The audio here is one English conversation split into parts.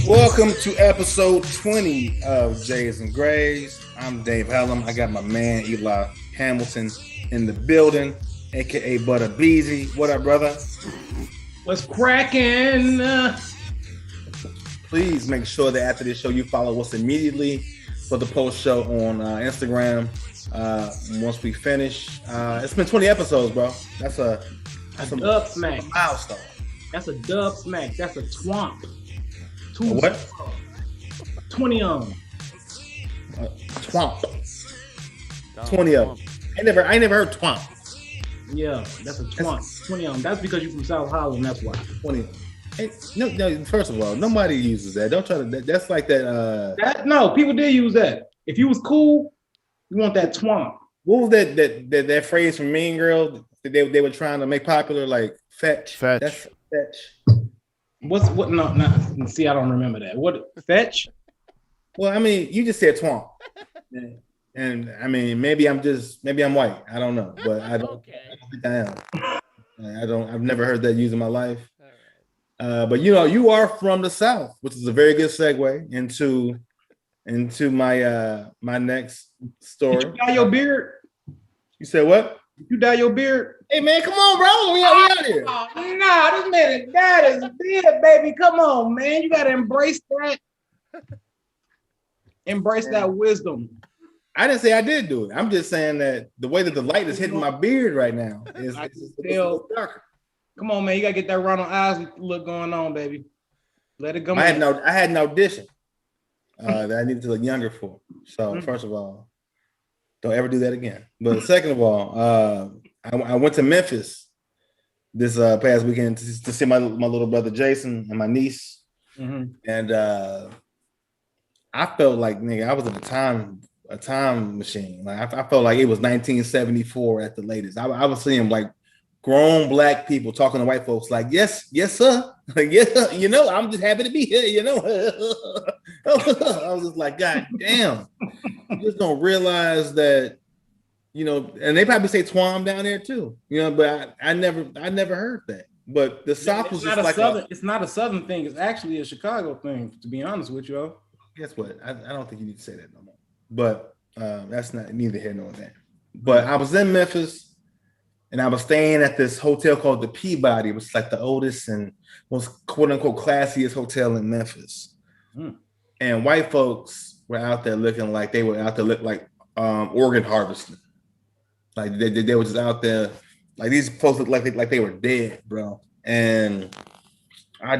Welcome to episode 20 of Jays and Grays. I'm Dave Helem. I got my man Helem Hamilton in the building, aka Butter Beezy. What up, brother? What's cracking? Please make sure that after this show you follow us immediately for the post show on Instagram. Once we finish, it's been 20 episodes, bro. That's a dub smack. Milestone. That's a dub smack. That's a twomp. What? 20 on. Twomp. 20 of them. I never heard twomp. Yeah, that's a twomp. 20 on. That's because you're from South Holland. That's why. 20. Hey, no. First of all, nobody uses that. Don't try to. That's like that. No, people did use that. If you was cool, you want that twomp. What was that phrase from Mean Girls that they were trying to make popular? Like fetch. That's fetch. What? No. See, I don't remember that. What fetch? Well, I mean, you just said twomp, and I mean, maybe I'm white. I don't know, but I don't think I am. I've never heard that used in my life. But you are from the South, which is a very good segue into my next story. Did you dye your beard? You said what? Did you dye your beard? Hey man, come on, bro. We out here. Oh, nah, this man is bad as beard, baby. Come on, man. You gotta embrace that. Embrace that wisdom. I didn't say I did do it. I'm just saying that the way that the light is hitting my beard right now is still darker. Come on, man. You gotta get that Ronald Isley look going on, baby. Let it go. I had an audition that I needed to look younger for. So first of all, don't ever do that again. But second of all, I went to Memphis this past weekend to see my little brother Jason and my niece, and I felt like nigga, I was in a time machine. Like I felt like it was 1974 at the latest. I was seeing like grown black people talking to white folks like, yes, sir. Like, yeah, I'm just happy to be here, I was just like, God damn. You just don't realize that, and they probably say twom down there too, but I never heard that. But the South was just like it's not a Southern thing, it's actually a Chicago thing, to be honest with you. Guess what? I don't think you need to say that no more. But that's not neither here nor there. But I was in Memphis. And I was staying at this hotel called the Peabody, which is like the oldest and most quote unquote classiest hotel in Memphis. And white folks were out there looking like they were out there like organ harvesting. Like they were just out there, like these folks looked like they were dead, bro. And I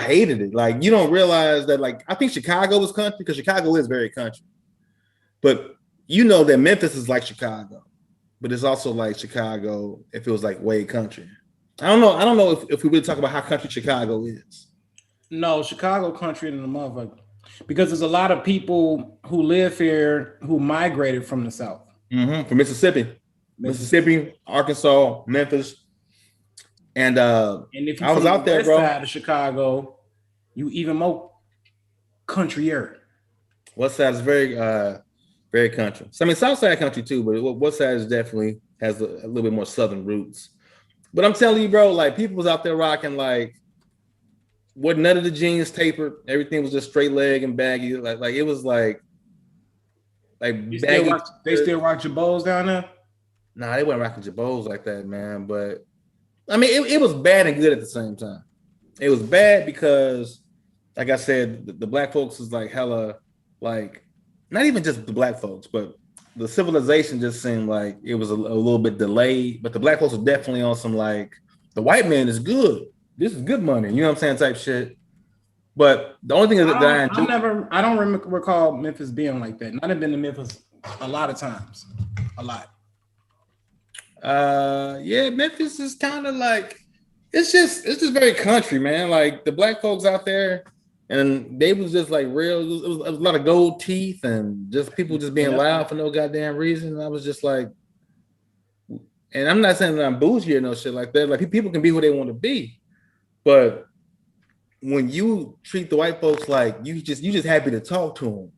hated it. Like you don't realize that. Like I think Chicago was country because Chicago is very country, but that Memphis is like Chicago. But it's also like Chicago if it was like way country. I don't know if we really talk about how country Chicago is. No, Chicago country in the motherfucker. Because there's a lot of people who live here who migrated from the South. From Mississippi, Arkansas, Memphis. And if I was out there, bro. Side of Chicago, you even more countryer. West side is very country. So I mean, South Side country too, but West Side is definitely has a little bit more Southern roots. But I'm telling you, bro, like people was out there rocking like, none of the jeans tapered. Everything was just straight leg and baggy. Like it was like baggy. They still rock jabots down there? Nah, they weren't rocking jabots like that, man. But I mean, it was bad and good at the same time. It was bad because, like I said, the black folks was like hella like. Not even just the black folks, but the civilization just seemed like it was a little bit delayed. But the black folks were definitely on some like, the white man is good. This is good money. You know what I'm saying? Type shit. But the only thing that I enjoy, I don't recall Memphis being like that. And I've been to Memphis a lot of times. A lot. Yeah, Memphis is kind of like, it's just very country, man. Like the black folks out there, and they was just like real. It was a lot of gold teeth and just people just being loud for no goddamn reason. And I was just like, and I'm not saying that I'm bougie or no shit like that. Like people can be who they want to be, but when you treat the white folks like you just happy to talk to them,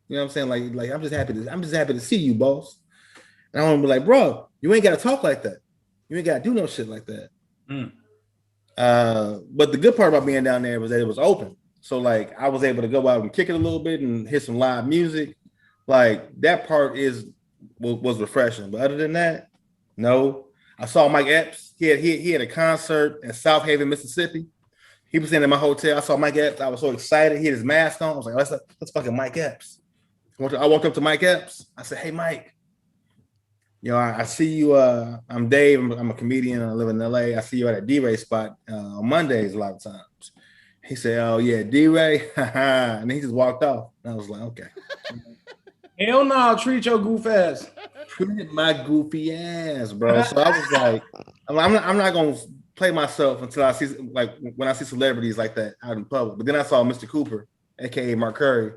you know what I'm saying? Like I'm just happy to see you, boss. And I want to be like, bro, you ain't got to talk like that. You You ain't gotta do no shit like that. Mm. But the good part about being down there was that it was open. So like I was able to go out and kick it a little bit and hear some live music. Like that part was refreshing. But other than that, no. I saw Mike Epps. He had a concert in South Haven, Mississippi. He was staying in my hotel. I saw Mike Epps. I was so excited. He had his mask on. I was like, that's fucking Mike Epps. I walked up to Mike Epps. I said, hey, Mike. You know, I see you. I'm Dave. I'm a comedian. I live in LA. I see you at a D-Ray spot on Mondays a lot of times. He said, oh, yeah, D-Ray. And he just walked off. And I was like, okay. Hell no, treat your goof ass. Treat my goofy ass, bro. So I was like, I'm not going to play myself until I see, like, when I see celebrities like that out in public. But then I saw Mr. Cooper, a.k.a. Mark Curry,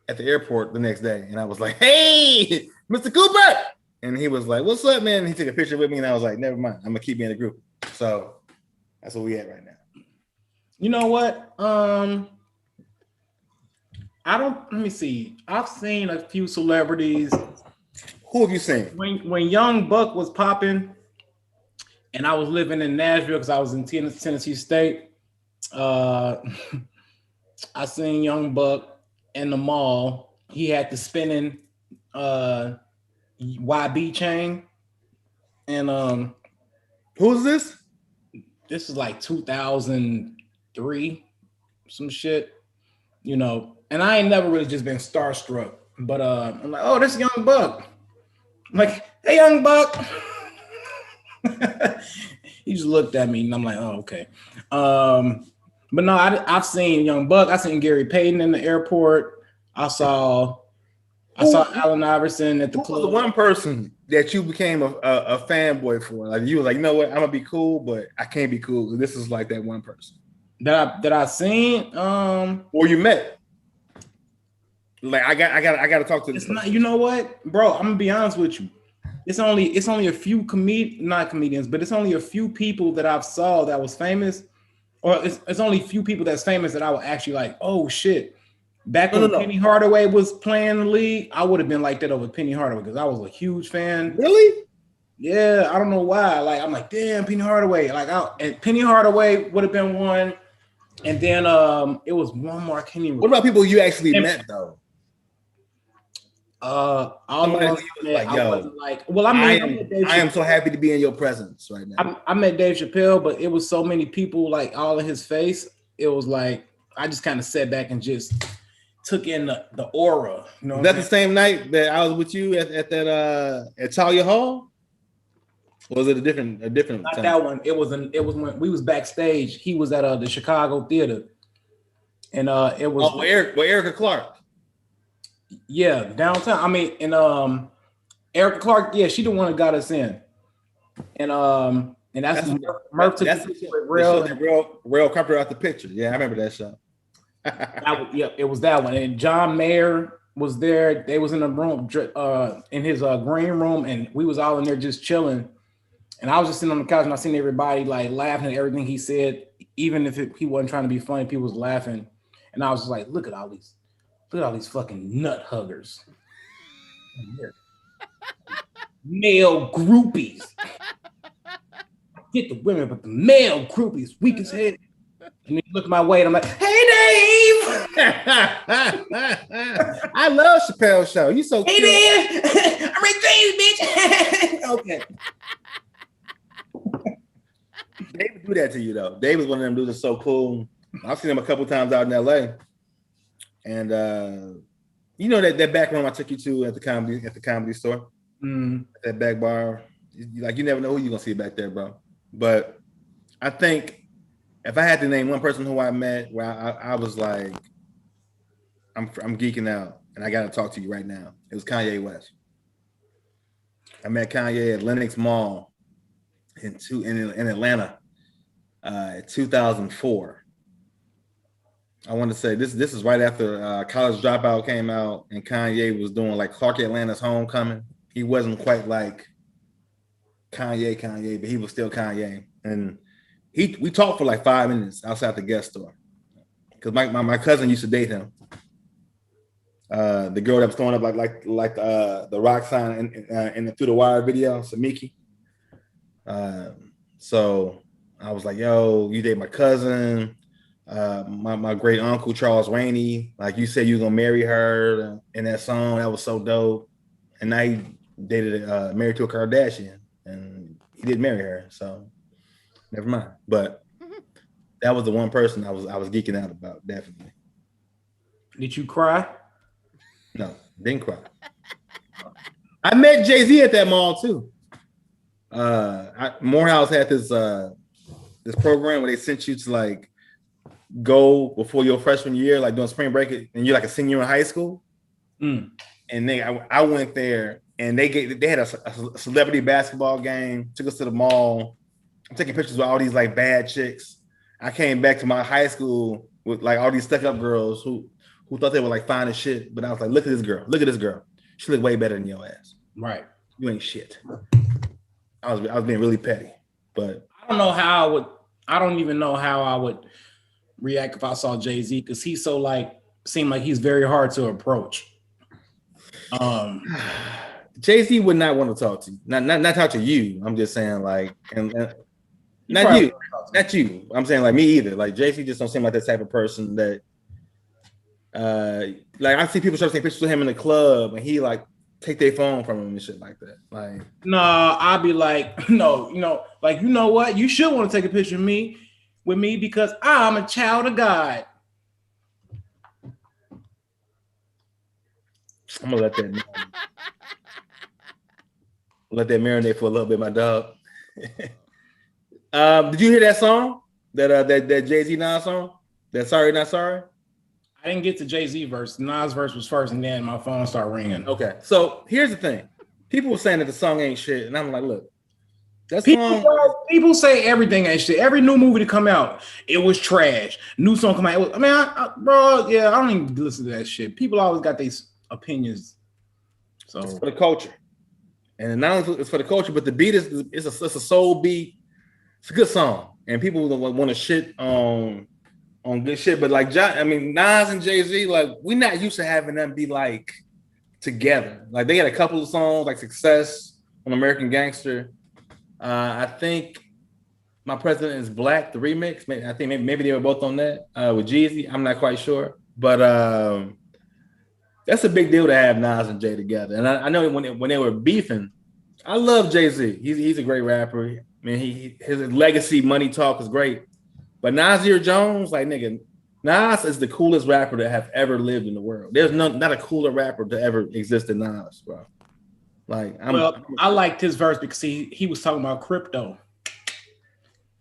at the airport the next day. And I was like, hey, Mr. Cooper. And he was like, what's up, man? And he took a picture with me. And I was like, never mind. I'm going to keep me in the group. So that's where we at right now. You know what? Let me see. I've seen a few celebrities. Who have you seen? When Young Buck was popping, and I was living in Nashville because I was in Tennessee State. I seen Young Buck in the mall. He had the spinning YB chain. And who's this? This is like 2003, some shit, you know. And I ain't never really just been starstruck, but I'm like, oh, this Young Buck. I'm like, hey, Young Buck. He just looked at me, and I'm like, oh, okay. But no, I've seen Young Buck. I seen Gary Payton in the airport. I saw Allen Iverson at the club. Who was the one person that you became a fanboy for? Like you was like, you know what, I'm gonna be cool, but I can't be cool. This is like that one person that I seen. Or you met. Like I got to talk to this. It's not, you know what, bro? I'm gonna be honest with you. It's only a few not comedians, but it's only a few people that I've saw that was famous, or it's only a few people that's famous that I would actually like. Oh shit! Back when Penny Hardaway was playing the league, I would have been like that over Penny Hardaway because I was a huge fan. Really? Yeah, I don't know why. Like I'm like, damn, Penny Hardaway. And Penny Hardaway would have been one, and then it was one more. I can't even. What about people you actually met though? I am so happy to be in your presence right now. I met Dave Chappelle, but it was so many people like all in his face. It was like I just kind of sat back and just took in the aura. You know, that the same night that I was with you at that at Talia Hall? Or was it a different Not time? that one. It was when we was backstage. He was at the Chicago Theater, and it was Erica Clark. Yeah, downtown. I mean, and Erica Clark, yeah, she the one that got us in. And that's Murph took real comfort out the picture. Yeah, I remember that show. It was that one. And John Mayer was there. They was in the room in his green room, and we was all in there just chilling. And I was just sitting on the couch, and I seen everybody like laughing at everything he said, even if he wasn't trying to be funny. People was laughing, and I was just like, look at all these fucking nut huggers. Male groupies. Get the women, but the male groupies weak as hell. And he looked my way and I'm like, hey Dave! I love Chappelle's show. You so cute. Hey Dave! I'm Rick James, bitch. Okay. Dave would do that to you though. Dave was one of them dudes that's so cool. I've seen him a couple times out in LA. And you know that back room I took you to at the comedy store, that back bar. Like you never know who you're gonna see back there, bro. But I think if I had to name one person who I met where I was like, I'm geeking out, and I got to talk to you right now. It was Kanye West. I met Kanye at Lenox Mall in Atlanta, 2004. I want to say this is right after College Dropout came out and Kanye was doing like Clark Atlanta's Homecoming. He wasn't quite like Kanye, but he was still Kanye. And we talked for like 5 minutes outside the guest store because my cousin used to date him. The girl that was throwing up like the rock sign in the Through the Wire video, Samiki. So I was like, yo, you date my cousin, my great uncle Charles Rainey. Like you said, you were gonna marry her in that song. That was so dope. And now he dated married to a Kardashian, and he didn't marry her. So never mind. But that was the one person I was geeking out about. Definitely. Did you cry? No, didn't cry. I met Jay-Z at that mall too. Morehouse had this program where they sent you to like go before your freshman year, like doing spring break, and you're like a senior in high school. And I went there, and they had a celebrity basketball game. Took us to the mall. I'm taking pictures with all these like bad chicks. I came back to my high school with like all these stuck-up girls who thought they were like fine as shit, but I was like, look at this girl. Look at this girl. She look way better than your ass. Right. You ain't shit. I was being really petty, but I don't even know how I would react if I saw Jay-Z, because he's so like seemed like he's very hard to approach. Jay-Z would not want to talk to you. Not talk to you. I'm just saying like and not you. Not you. I'm saying like me either. Like Jay-Z just don't seem like that type of person that like I see people start taking pictures with him in the club and he like take their phone from him and shit like that. Like, no, I'll be like, no, like, you know what? You should want to take a picture with me because I'm a child of God. I'm gonna let that marinate for a little bit, my dog. Did you hear that song? That Jay-Z Nas song? That Sorry Not Sorry? I didn't get to Jay-Z verse. Nas verse was first, and then my phone started ringing. Okay, so here's the thing. People were saying that the song ain't shit, and I'm like, look, that song. People say everything ain't shit. Every new movie to come out, it was trash. New song come out, bro, yeah, I don't even listen to that shit. People always got these opinions. So it's for the culture, and not only it's for the culture, but the beat is a soul beat. It's a good song, and people want to shit on good shit. But like Nas and Jay-Z, like we're not used to having them be like together. Like they had a couple of songs like Success on American Gangster. I think My President is Black, the remix. I think maybe they were both on that with Jeezy. I'm not quite sure, but that's a big deal to have Nas and Jay together. And I know when they were beefing, I love Jay-Z. He's a great rapper. I mean, his legacy, Money Talk is great. But Nasir Jones, like nigga, Nas is the coolest rapper to have ever lived in the world. There's not a cooler rapper to ever exist than Nas, bro. Like, I liked his verse because he was talking about crypto.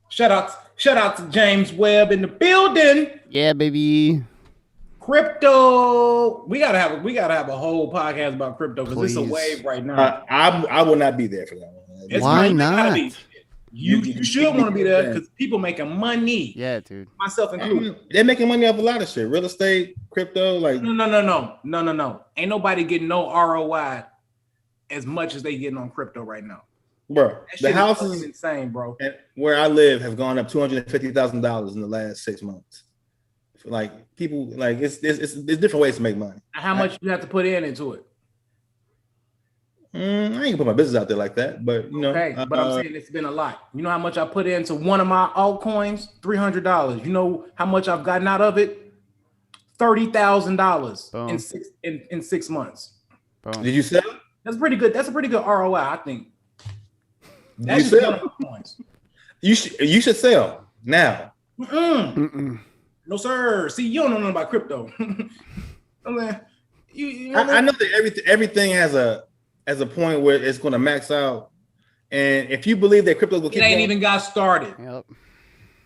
Shout out to James Webb in the building. Yeah, baby. Crypto. We gotta have a whole podcast about crypto because it's a wave right now. I will not be there for that one. Why not? You should want to be there because people making money. Yeah, dude. Myself included. They're making money off a lot of shit. Real estate, crypto, like no. Ain't nobody getting no ROI as much as they getting on crypto right now. Bro, the houses is insane, bro. Where I live have gone up $250,000 in the last 6 months. Like people, like it's different ways to make money. How much you have to put into it? I ain't gonna put my business out there like that, but you know. Okay, but I'm saying it's been a lot. You know how much I put into one of my altcoins? $300. You know how much I've gotten out of it? $30,000 in 6 months. Boom. Did you sell? That's pretty good. That's a pretty good ROI, I think. That's you sell? You should sell now. No, sir. See, you don't know nothing about crypto. I know that everything has a point where it's going to max out, and if you believe that crypto will keep, it ain't even got started. Yep.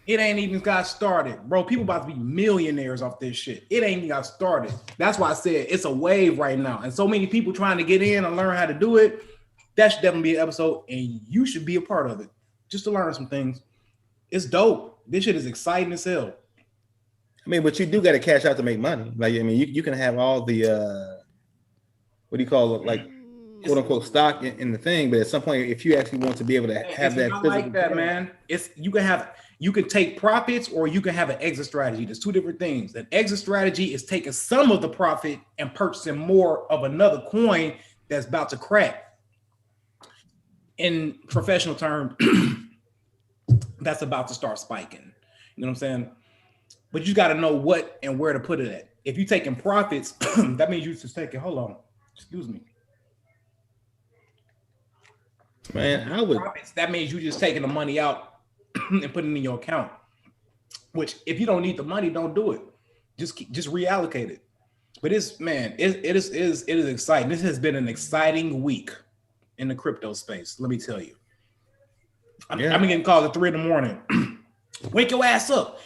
It ain't even got started, bro. People about to be millionaires off this shit. It ain't even got started. That's why I said it's a wave right now, and so many people trying to get in and learn how to do it. That should definitely be an episode, and you should be a part of it just to learn some things. It's dope. This shit is exciting as hell. I mean, but you do got to cash out to make money. Like, I mean, you can have all the what do you call it, like quote unquote stock in the thing, but at some point, if you actually want to be able to have that, I like that, man. You can take profits or you can have an exit strategy. There's two different things. An exit strategy is taking some of the profit and purchasing more of another coin that's about to crack. in professional terms, that's about to start spiking. You know what I'm saying? But you got to know what and where to put it at. If you're taking profits, that means you just taking, hold on, excuse me. Man, I would. Profits, that means you just taking the money out and putting it in your account. Which, if you don't need the money, don't do it. Just reallocate it. But it is exciting. This has been an exciting week in the crypto space. Let me tell you. I'm getting called at 3 a.m. Wake your ass up.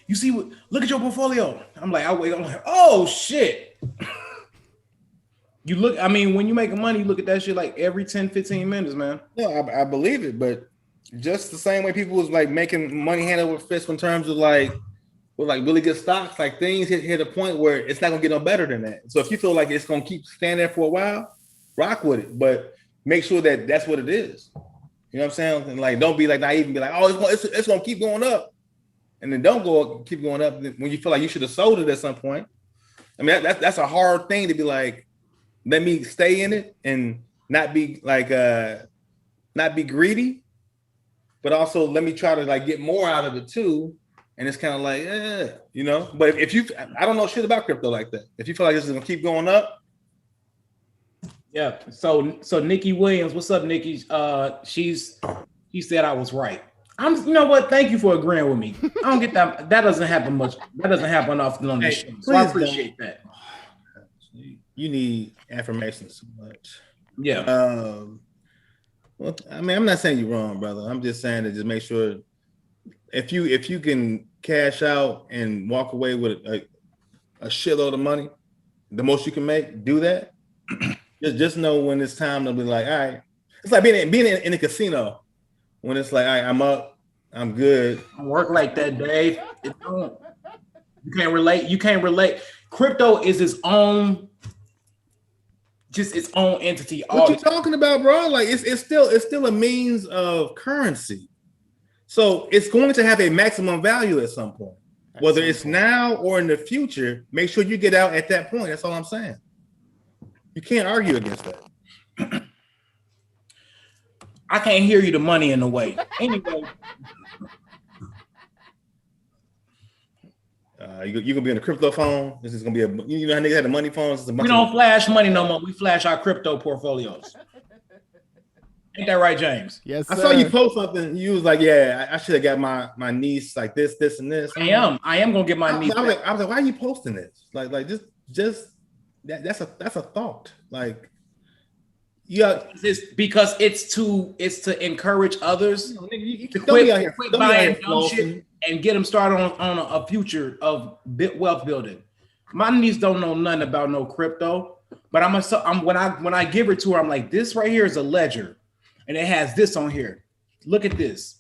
You see what? Look at your portfolio. I'm like, I'm like, oh shit. You look. I mean, when you making money, you look at that shit like every 10, 15 minutes, man. No, I believe it, but just the same way people was like making money hand over fist in terms of like with like really good stocks, like things hit a point where it's not gonna get no better than that. So if you feel like it's gonna keep staying there for a while, rock with it, but make sure that that's what it is. You know what I'm saying? And like, don't be like naive and be like, oh, it's gonna keep going up, and then don't keep going up when you feel like you should have sold it at some point. I mean, that's a hard thing to be like, let me stay in it and not be like not be greedy, but also let me try to like get more out of it too. And it's kind of like, you know. But if you, I don't know shit about crypto like that. If you feel like this is gonna keep going up, yeah. So Nikki Williams, what's up, Nikki? She said I was right. You know what? Thank you for agreeing with me. I don't get that. That doesn't happen much. That doesn't happen often on this show. So I appreciate that. You need affirmations so much. Yeah. Well, I mean, I'm not saying you're wrong, brother. I'm just saying to just make sure if you can cash out and walk away with a shitload of money, the most you can make, do that. just know when it's time to be like, all right. It's like being in a casino when it's like, all right, I'm up, I'm good. I don't work like that, Dave. You can't relate. You can't relate. Crypto is its own entity. What you talking about, bro? Like it's still a means of currency. So it's going to have a maximum value at some point. Whether it's now or in the future, make sure you get out at that point. That's all I'm saying. You can't argue against that. I can't hear you, the money in the way. Anyway. You're gonna be on the crypto phone. This is gonna be you know how niggas had the money phones. We don't flash money no more. We flash our crypto portfolios. Ain't that right, James? Yes, sir. I saw you post something. You was like, "Yeah, I should have got my niece like this, and this." I am gonna get my niece. I was like, why are you posting this? Like just that's a thought. Like, yeah, it's because it's to encourage others to quit buying dumb shit and get them started on a future of wealth building. My niece don't know nothing about no crypto, but when I give it to her, I'm like, this right here is a ledger. And it has this on here. Look at this.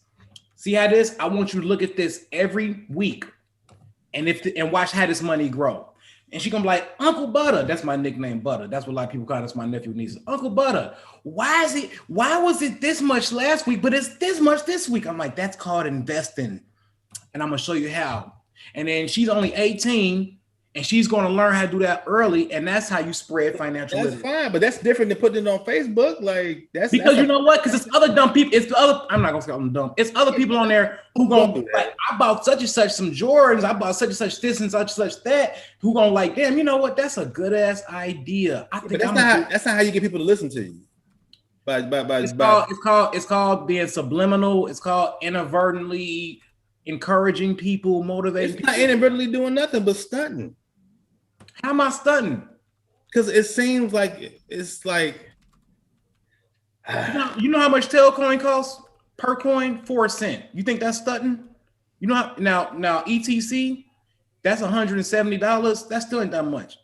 See how this? I want you to look at this every week, and watch how this money grow. And she gonna be like, Uncle Butter. That's my nickname, Butter. That's what a lot of people call us. My nephew niece, Uncle Butter. Why was it this much last week, but it's this much this week? I'm like, that's called investing, and I'm gonna show you how. And then she's only 18. And she's going to learn how to do that early, and that's how you spread financial literacy. That's fine, but that's different than putting it on Facebook. Like because you know what? Because it's other dumb people. I'm not gonna call them dumb. It's other people on there who gonna be like, I bought such and such some Jordans. I bought such and such this and such that. Who gonna like, damn? You know what? That's a good ass idea. I think that's not how you get people to listen to you. It's called being subliminal. It's called inadvertently encouraging people, motivating. It's not inadvertently doing nothing but stunting. How am I stunting? Because it seems like it's like you know how much Tailcoin costs per coin? 4 cents. You think that's stunting? You know how, now ETC, that's $170. That still ain't that much.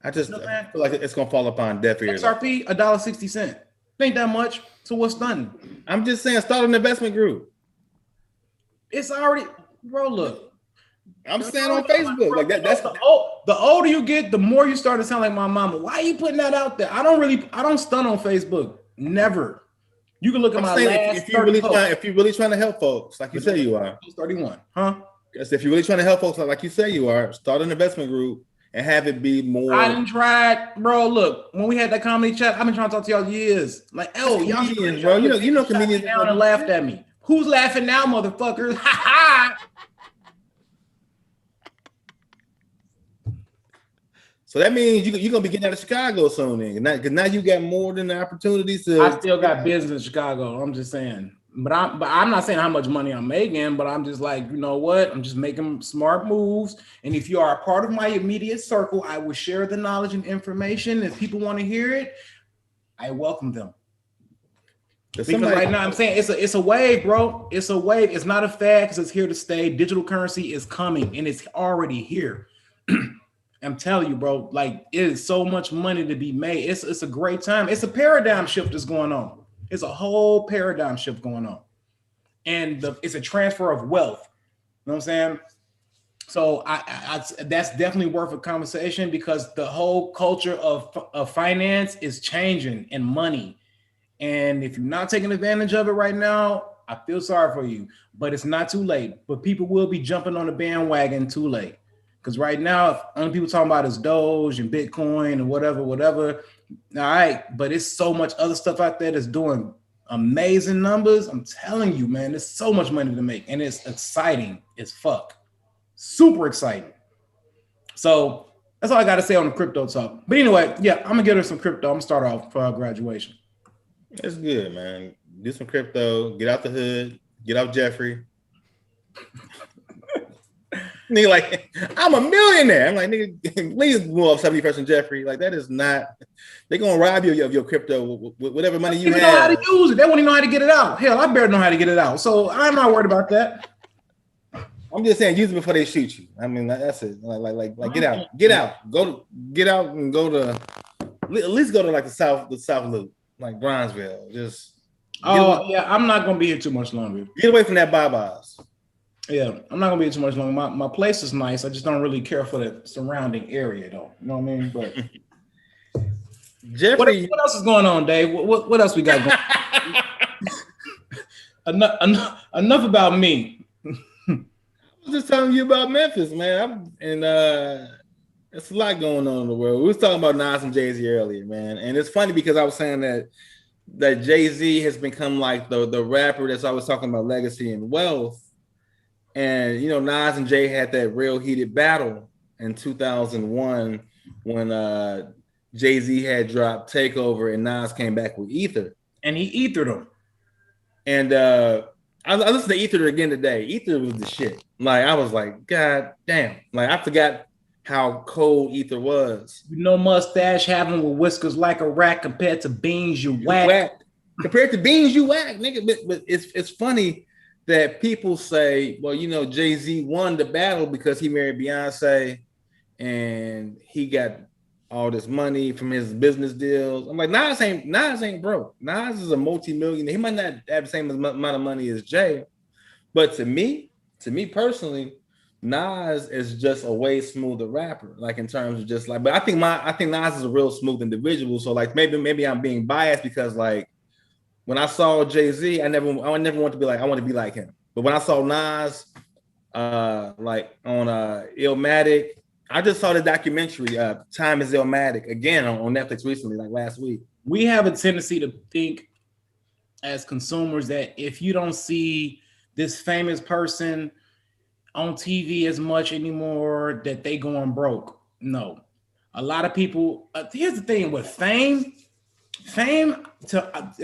I feel like it's gonna fall upon deaf ears. XRP, $1.60. Ain't that much. So what's stunting? I'm just saying, start an investment group. It's already, bro. Look. I'm saying on Facebook, like that's the older you get, the more you start to sound like my mama. Why are you putting that out there? I don't stun on Facebook. Never. You can look at my last. If you're really trying to help folks, like you say you are. 31, huh? If you're really trying to help folks, like you say you are, start an investment group and have it be more. I didn't try it, bro. Look, when we had that comedy chat, I've been trying to talk to y'all years. Like, oh, y'all comedians, bro. You know comedians down and laughed at me. Who's laughing now, motherfuckers? Ha ha. So that means you're gonna be getting out of Chicago soon, then, because now you got more than the opportunities to. I still got business in Chicago. I'm just saying, but I'm not saying how much money I'm making, but I'm just like, you know what? I'm just making smart moves. And if you are a part of my immediate circle, I will share the knowledge and information. If people want to hear it, I welcome them. Because right now I'm saying it's a wave, bro. It's a wave. It's not a fad because it's here to stay. Digital currency is coming and it's already here. I'm telling you, bro, like it is so much money to be made. It's a great time. It's a paradigm shift that's going on. It's a whole paradigm shift going on. And it's a transfer of wealth. You know what I'm saying? So I that's definitely worth a conversation because the whole culture of finance is changing and money. And if you're not taking advantage of it right now, I feel sorry for you, but it's not too late. But people will be jumping on the bandwagon too late. Because right now, only people talking about is Doge and Bitcoin and whatever. All right, but it's so much other stuff out there that's doing amazing numbers. I'm telling you, man, there's so much money to make, and it's exciting as fuck. Super exciting. So that's all I got to say on the crypto talk. But anyway, yeah, I'm gonna get her some crypto. I'm gonna start off for our graduation. That's good, man. Do some crypto. Get out the hood. Get out Jeffrey. Nigga, like, I'm a millionaire. I'm like, nigga, please move up 71st Jeffrey. Like, that is not. They're gonna rob you of your crypto with whatever money you have. Know how to use it. They won't even know how to get it out. Hell, I better know how to get it out. So I'm not worried about that. I'm just saying, use it before they shoot you. I mean, that's it. Like, get out, get out, and go to at least go to like the south loop, like Bronzeville. Just. Yeah, I'm not gonna be here too much longer. Get away from that Baba's. Yeah, I'm not gonna be here too much longer. My place is nice. I just don't really care for the surrounding area, though. You know what I mean? But Jeffrey, what else is going on, Dave? What else we got going on? Enough about me. I was just telling you about Memphis, man. There's a lot going on in the world. We was talking about Nas and Jay-Z earlier, man. And it's funny because I was saying that Jay-Z has become like the rapper that's always talking about legacy and wealth. And, you know, Nas and Jay had that real heated battle in 2001 when Jay-Z had dropped Takeover and Nas came back with Ether. And he ethered him. And I listened to Ether again today. Ether was the shit. Like, I was like, God damn. Like, I forgot how cold Ether was. You know, mustache having with whiskers like a rat compared to beans you whack. Compared to beans you whack, nigga. But it's funny that people say, well, you know, Jay-Z won the battle because he married Beyonce and he got all this money from his business deals. I'm like, Nas ain't broke. Nas is a multi-millionaire. He might not have the same amount of money as Jay, but to me personally, Nas is just a way smoother rapper. Like in terms of just like, but I think Nas is a real smooth individual. So like maybe I'm being biased because like when I saw Jay-Z, I never want to be like, I want to be like him. But when I saw Nas, like on Illmatic, I just saw the documentary, Time is Illmatic, again on Netflix recently, like last week. We have a tendency to think as consumers that if you don't see this famous person on TV as much anymore, that they going broke. No. A lot of people, here's the thing with fame, and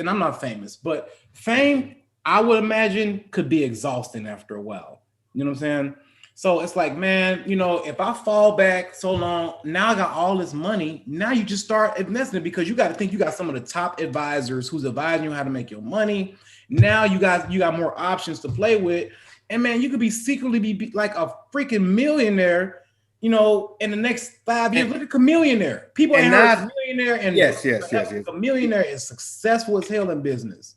I'm not famous, but fame, I would imagine, could be exhausting after a while. You know what I'm saying? So it's like, man, you know, if I fall back so long, now I got all this money. Now you just start investing because you got to think you got some of the top advisors who's advising you how to make your money. Now you got more options to play with. And man, you could secretly be like a freaking millionaire, you know, in the next 5 years. Look at Chameleonaire. People ain't heard of Chameleonaire, and yes. Chameleonaire is successful as hell in business.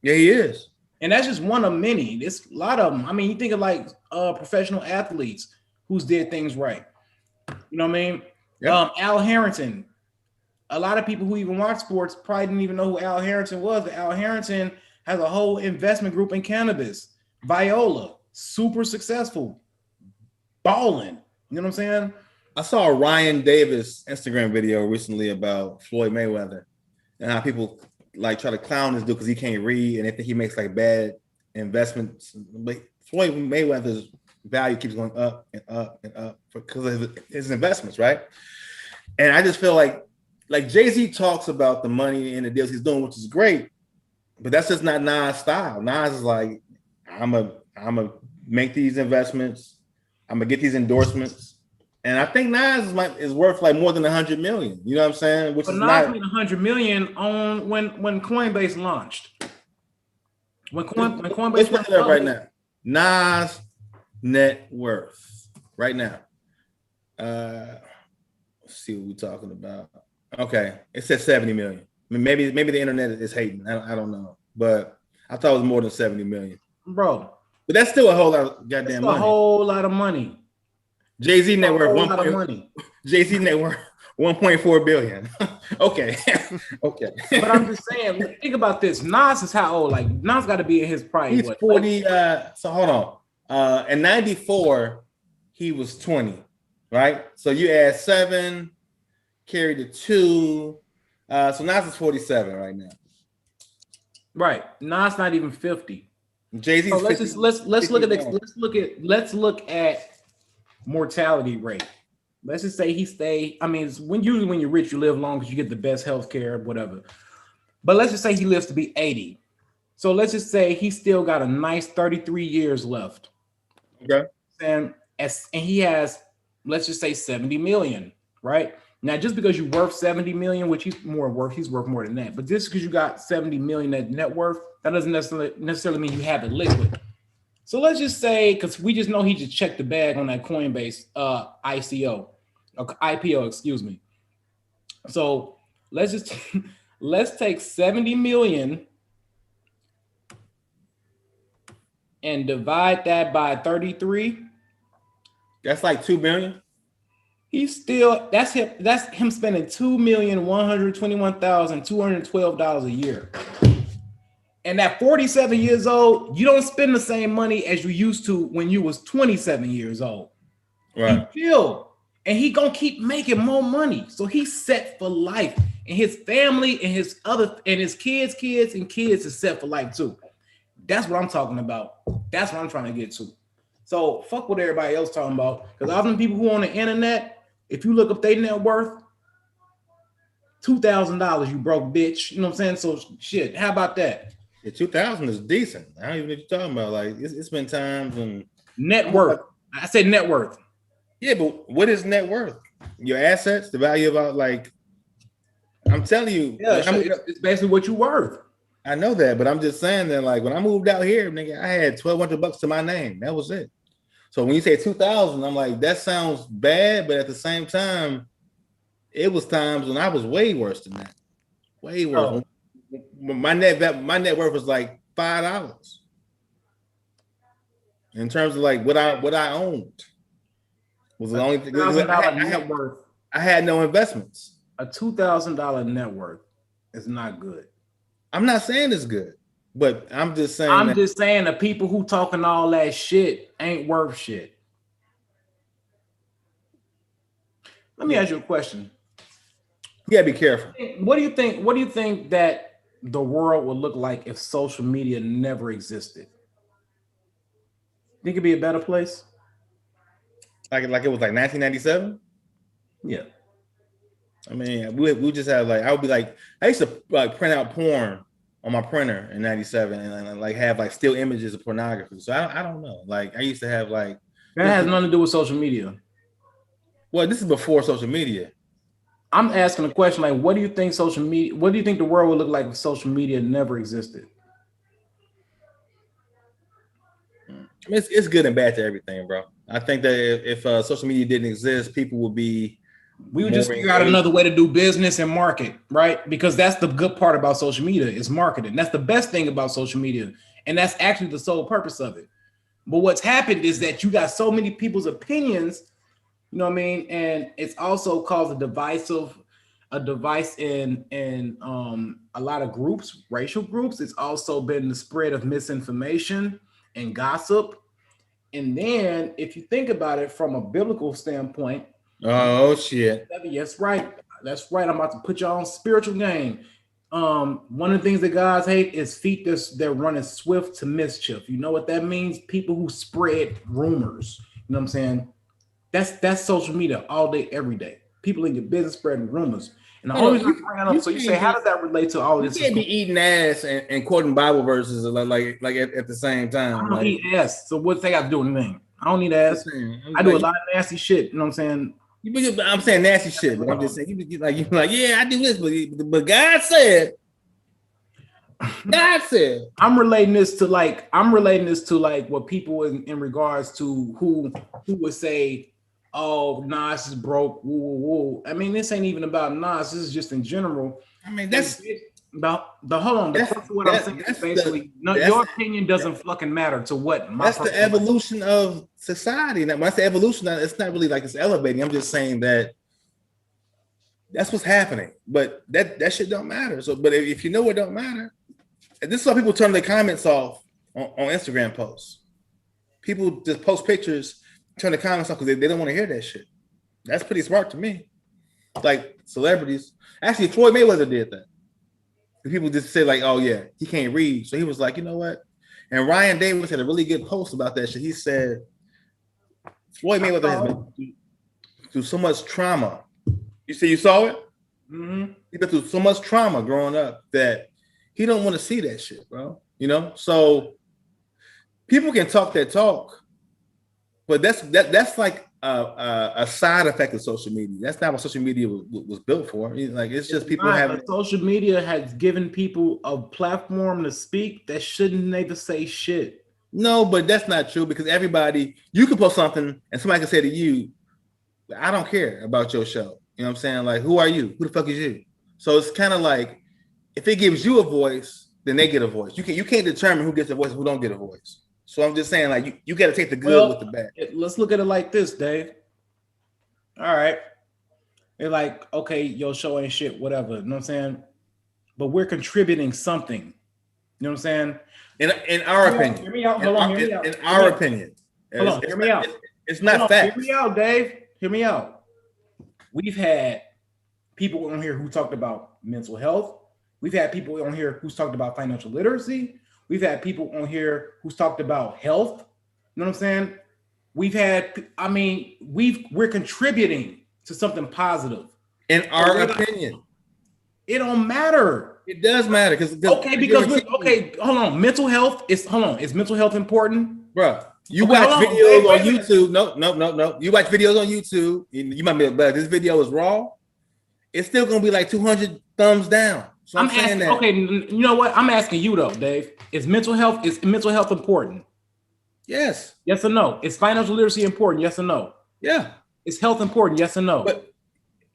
Yeah, he is. And that's just one of many. There's a lot of them. I mean, you think of like professional athletes who's did things right. You know what I mean? Yep. Al Harrington. A lot of people who even watch sports probably didn't even know who Al Harrington was. But Al Harrington has a whole investment group in cannabis. Viola, super successful, balling. You know what I'm saying? I saw a Ryan Davis Instagram video recently about Floyd Mayweather and how people like try to clown this dude because he can't read and they think he makes like bad investments. But Floyd Mayweather's value keeps going up and up and up because of his investments, right? And I just feel like Jay-Z talks about the money and the deals he's doing, which is great, but that's just not Nas' style. Nas is like, I'm a make these investments, I'm gonna get these endorsements. And I think Nas is worth like more than 100 million. You know what I'm saying? Which but is Nas not made 100 million on when Coinbase launched. When Coinbase let's look went it up right public, now. Nas net worth right now. Let's see what we're talking about. Okay, it says 70 million. I mean, maybe the internet is hating. I don't know, but I thought it was more than 70 million, bro. But that's still a whole lot of goddamn That's money. A whole lot of money. Jay-Z net worth Jay-Z net worth 1.4 billion. Okay. Okay. But I'm just saying, think about this. Nas is how old? Like Nas got to be in his prime. He's 40. So hold on. In 94, he was 20, right? So you add 7, carry the 2. So Nas is 47 right now. Right. Nas not even 50. Jay-Z's so 50, let's look at mortality rate. Let's just say he stay. I mean, when you're rich, you live long because you get the best health care, whatever. But let's just say he lives to be 80. So let's just say he still got a nice 33 years left. Okay. And he has, let's just say 70 million, right? Now, just because you're worth 70 million, which he's worth more than that. But just because you got 70 million net worth, that doesn't necessarily mean you have it liquid. So let's just say, because we just know he just checked the bag on that Coinbase IPO, excuse me. So let's take 70 million and divide that by 33. That's like 2 million. That's him spending $2,121,212 a year. And at 47 years old, you don't spend the same money as you used to when you was 27 years old. Right. And he gonna keep making more money. So he's set for life. And his family and his kids is set for life too. That's what I'm talking about. That's what I'm trying to get to. So fuck what everybody else talking about. Because all them people who on the internet, if you look up their net worth, $2,000, you broke bitch. You know what I'm saying? So shit, how about that? Yeah, 2,000 is decent. I don't even know what you're talking about. Like it's been times when net worth. I said net worth. Yeah, but what is net worth? Your assets, the value of like. I'm telling you, yeah, it's basically what you're worth. I know that, but I'm just saying that like when I moved out here, nigga, I had $1,200 to my name. That was it. So when you say 2,000, I'm like, that sounds bad, but at the same time, it was times when I was way worse than that. Way worse. Oh. My net worth was like $5 in terms of like what I owned. Was the only thing. Net worth. I had no investments. A $2,000 net worth is not good. I'm not saying it's good, but I'm just saying. I'm just saying the people who talking all that shit ain't worth shit. Let me ask you a question. You gotta be careful. What do you think? What do you think that the world would look like if social media never existed? Think it'd be a better place? Like it was like 1997? Yeah. I mean, we just have like, I would be like, I used to like print out porn on my printer in 97 and like have like still images of pornography. So I don't know. Like I used to have like. That has nothing to do with social media. Well, this is before social media. I'm asking a question like, what do you think the world would look like if social media never existed? It's good and bad to everything, bro. I think that if social media didn't exist, people would be. We would just figure out another way to do business and market, right? Because that's the good part about social media is marketing. That's the best thing about social media. And that's actually the sole purpose of it. But what's happened is that you got so many people's opinions, you know what I mean? And it's also caused a device in a lot of groups, racial groups. It's also been the spread of misinformation and gossip. And then if you think about it from a biblical standpoint, Oh shit. Yes, right. That's right. I'm about to put y'all on spiritual game. One of the things that guys hate is feet that running swift to mischief. You know what that means? People who spread rumors. You know what I'm saying? That's social media all day, every day. People in your business spreading rumors. And the No, only no, reason I bring it up, so you say, how does that relate to all you this? can't be eating ass and quoting Bible verses like at the same time. I don't eat ass. So what's that got to do with anything? I don't eat ass. I do a lot of nasty shit. You know what I'm saying? I'm saying nasty shit, but I'm just saying you like yeah, I do this, but God said. I'm relating this to like what people in regards to who would say, oh, Nas is broke. Woo, woo, woo. I mean, this ain't even about Nas. This is just in general. I mean, that's about the hold on. The first what I'm saying is basically your opinion doesn't fucking matter to what my. That's the evolution of society. And when I say evolution, it's not really like it's elevating. I'm just saying that that's what's happening. But that shit don't matter. So, but if you know what don't matter, and this is why people turn their comments off on Instagram posts. People just post pictures, turn the comments off because they don't want to hear that shit. That's pretty smart to me. Like celebrities. Actually, Floyd Mayweather did that. And people just say like, oh yeah, he can't read. So he was like, you know what? And Ryan Davis had a really good post about that shit. He said, Floyd Mayweather has been through so much trauma. You saw it? Mm-hmm. He's been through so much trauma growing up that he don't want to see that shit, bro. You know? So people can talk that talk, but that's like a side effect of social media. That's not what social media was built for. Like it's just people having social media has given people a platform to speak that shouldn't never say shit. No, but that's not true because you can post something and somebody can say to you, I don't care about your show. You know what I'm saying? Like, who are you? Who the fuck is you? So it's kind of like if it gives you a voice, then they get a voice. You can't determine who gets a voice and who don't get a voice. So I'm just saying, like, you got to take the good with the bad. Let's look at it like this, Dave. All right. They're like, okay, your show ain't shit, whatever. You know what I'm saying? But we're contributing something. You know what I'm saying? In our opinion. Hear me out. Hold on. Hear me out. In our opinion. Hold on. Hear me out. It's not facts. Hear me out, Dave. Hear me out. We've had people on here who talked about mental health. We've had people on here who's talked about financial literacy. We've had people on here who's talked about health. You know what I'm saying? We're contributing to something positive. In our opinion. It don't matter. It does matter because hold on. Mental health is mental health important? Bro, you watch videos on YouTube. No. You watch videos on YouTube. You might be like, this video is raw. It's still gonna be like 200 thumbs down. So I'm saying that. Okay, you know what? I'm asking you though, Dave. Is mental health important? Yes. Yes or no? Is financial literacy important? Yes or no? Yeah. Is health important? Yes or no? But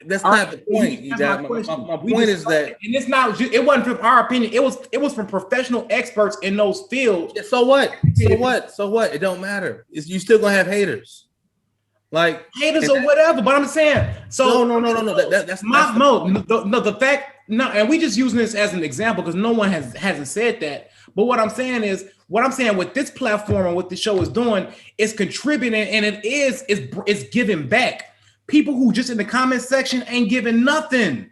that's not the point. My point is that, and it's not. It wasn't from our opinion. It was from professional experts in those fields. Yeah, so what? So what? It don't matter. You still gonna have haters. Like haters or whatever, but I'm saying so. No. That's the fact. No, and we just using this as an example because no one hasn't said that. But what I'm saying is, what this platform and what this show is doing is contributing, and it's giving back. People who just in the comment section ain't giving nothing.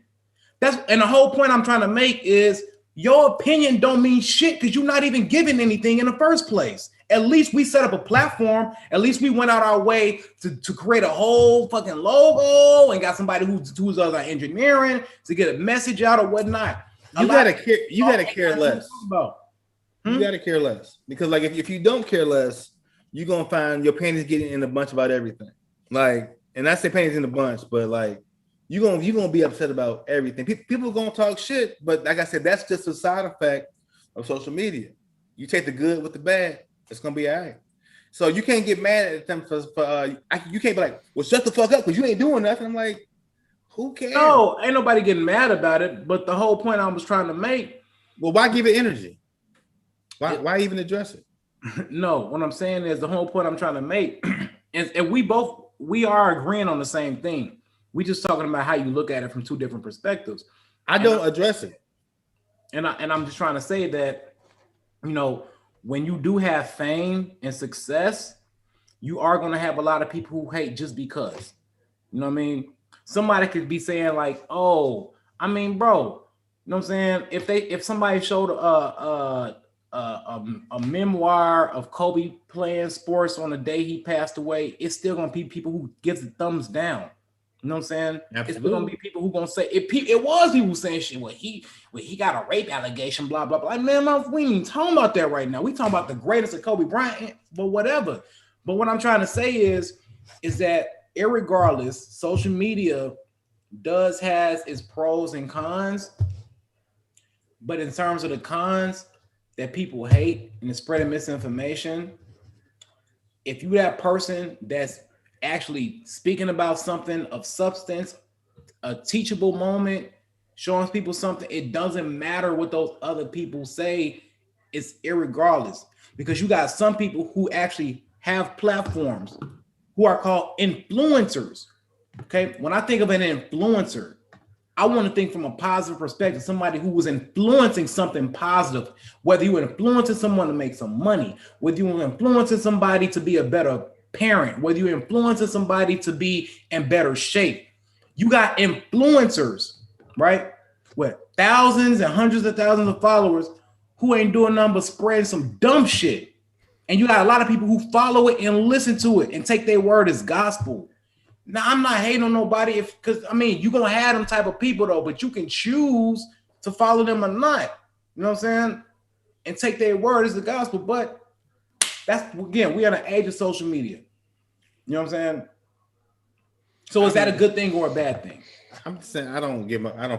And the whole point I'm trying to make is your opinion don't mean shit because you're not even giving anything in the first place. At least we set up a platform. At least we went out our way to create a whole fucking logo and got somebody who's does our engineering to get a message out or whatnot. You gotta care less. You gotta care less because like if you don't care less, you're gonna find your panties getting in a bunch about everything. Like, and I say panties in a bunch, but like you're gonna be upset about everything. People are gonna talk shit, but like I said, that's just a side effect of social media. You take the good with the bad. It's gonna be all right. So you can't get mad at them you can't be like, well, shut the fuck up because you ain't doing nothing. I'm like, who cares? No, ain't nobody getting mad about it. But the whole point I was trying to make. Well, why give it energy? Why even address it? No, what I'm saying is the whole point I'm trying to make is, and we are agreeing on the same thing. We just talking about how you look at it from two different perspectives. I don't address it. And I'm just trying to say that, you know, when you do have fame and success, you are going to have a lot of people who hate just because. You know what I mean? Somebody could be saying like, "Oh, I mean, bro, you know what I'm saying? If somebody showed a memoir of Kobe playing sports on the day he passed away, it's still gonna be people who gives the thumbs down. You know what I'm saying? It's still gonna Absolutely. be people who gonna say it was people saying shit. He got a rape allegation, blah blah blah. Like, man, we ain't even talking about that right now. We talking about the greatest of Kobe Bryant, but whatever. But what I'm trying to say is that irregardless, social media does has its pros and cons, but in terms of the cons that people hate and the spreading misinformation, if you that person that's actually speaking about something of substance, a teachable moment, showing people something, it doesn't matter what those other people say. It's irregardless because you got some people who actually have platforms who are called influencers. Okay, when I think of an influencer, I want to think from a positive perspective, somebody who was influencing something positive, whether you were influencing someone to make some money, whether you were influencing somebody to be a better parent, whether you're influencing somebody to be in better shape. You got influencers, right? With thousands and hundreds of thousands of followers who ain't doing nothing but spreading some dumb shit. And you got a lot of people who follow it and listen to it and take their word as gospel. Now I'm not hating on nobody if because I mean you're gonna have them type of people though, but you can choose to follow them or not. You know what I'm saying? And take their word as the gospel. But that's again, we are in an age of social media. You know what I'm saying? So is that a good thing or a bad thing? I'm just saying I don't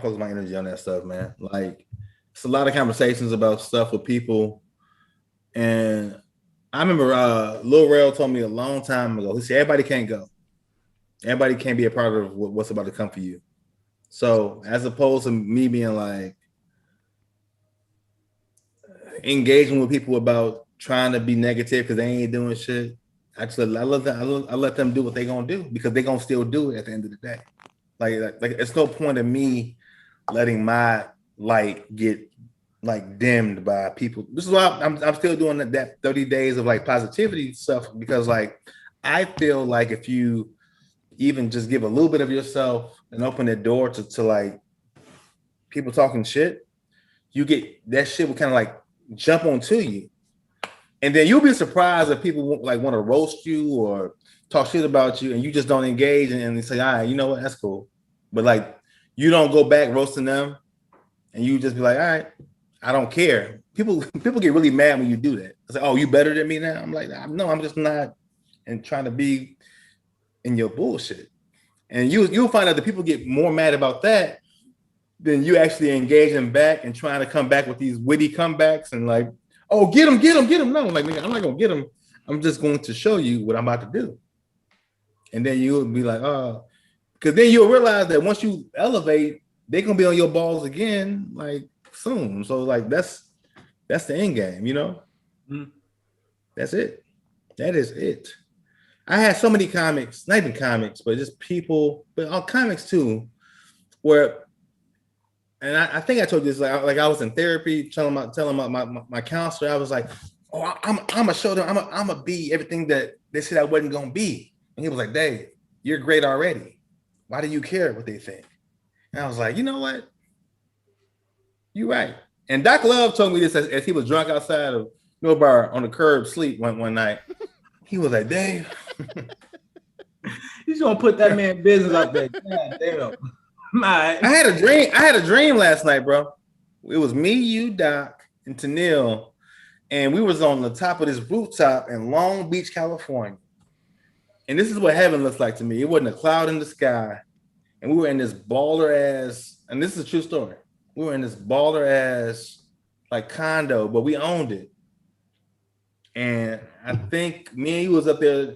focus my energy on that stuff, man. Like it's a lot of conversations about stuff with people, and I remember Lil Rel told me a long time ago. He said everybody can't go, everybody can't be a part of what's about to come for you. So as opposed to me being like engaging with people about trying to be negative because they ain't doing shit, I let them do what they gonna do because they gonna still do it at the end of the day. Like it's no point in me letting my light get like dimmed by people. This is why I'm still doing that 30 days of like positivity stuff because like I feel like if you even just give a little bit of yourself and open the door to like people talking shit, you get that shit will kind of like jump onto you. And then you'll be surprised if people like want to roast you or talk shit about you and you just don't engage and say, all right, you know what, that's cool. But like you don't go back roasting them and you just be like, all right, I don't care. People get really mad when you do that. It's like, oh, you better than me now? I'm like, no, I'm just not and trying to be in your bullshit. And you'll find out that people get more mad about that than you actually engaging back and trying to come back with these witty comebacks and like, oh, get him, get him, get him. No, like, nigga, I'm not gonna get him. I'm just going to show you what I'm about to do. And then you'll be like, oh, because then you'll realize that once you elevate, they're gonna be on your balls again, like soon. So like that's the end game, you know. Mm-hmm. That's it. That is it. I had so many comics, not even comics, but just people, but on comics too, where, and I think I told you this, like I was in therapy, telling my counselor, I was like, oh, I'm gonna show them, I'm gonna be everything that they said I wasn't gonna be. And he was like, Dave, you're great already. Why do you care what they think? And I was like, you know what? You're right. And Doc Love told me this as he was drunk outside of No Bar on the curb, sleep one night. He was like, Dave. He's gonna put that man business out there. God damn. I had a dream. I had a dream last night, bro. It was me, you, Doc, and Tennille, and we was on the top of this rooftop in Long Beach, California. And this is what heaven looks like to me. It wasn't a cloud in the sky, and we were in this baller ass. And this is a true story. We were in this baller ass like condo, but we owned it. And I think me and you was up there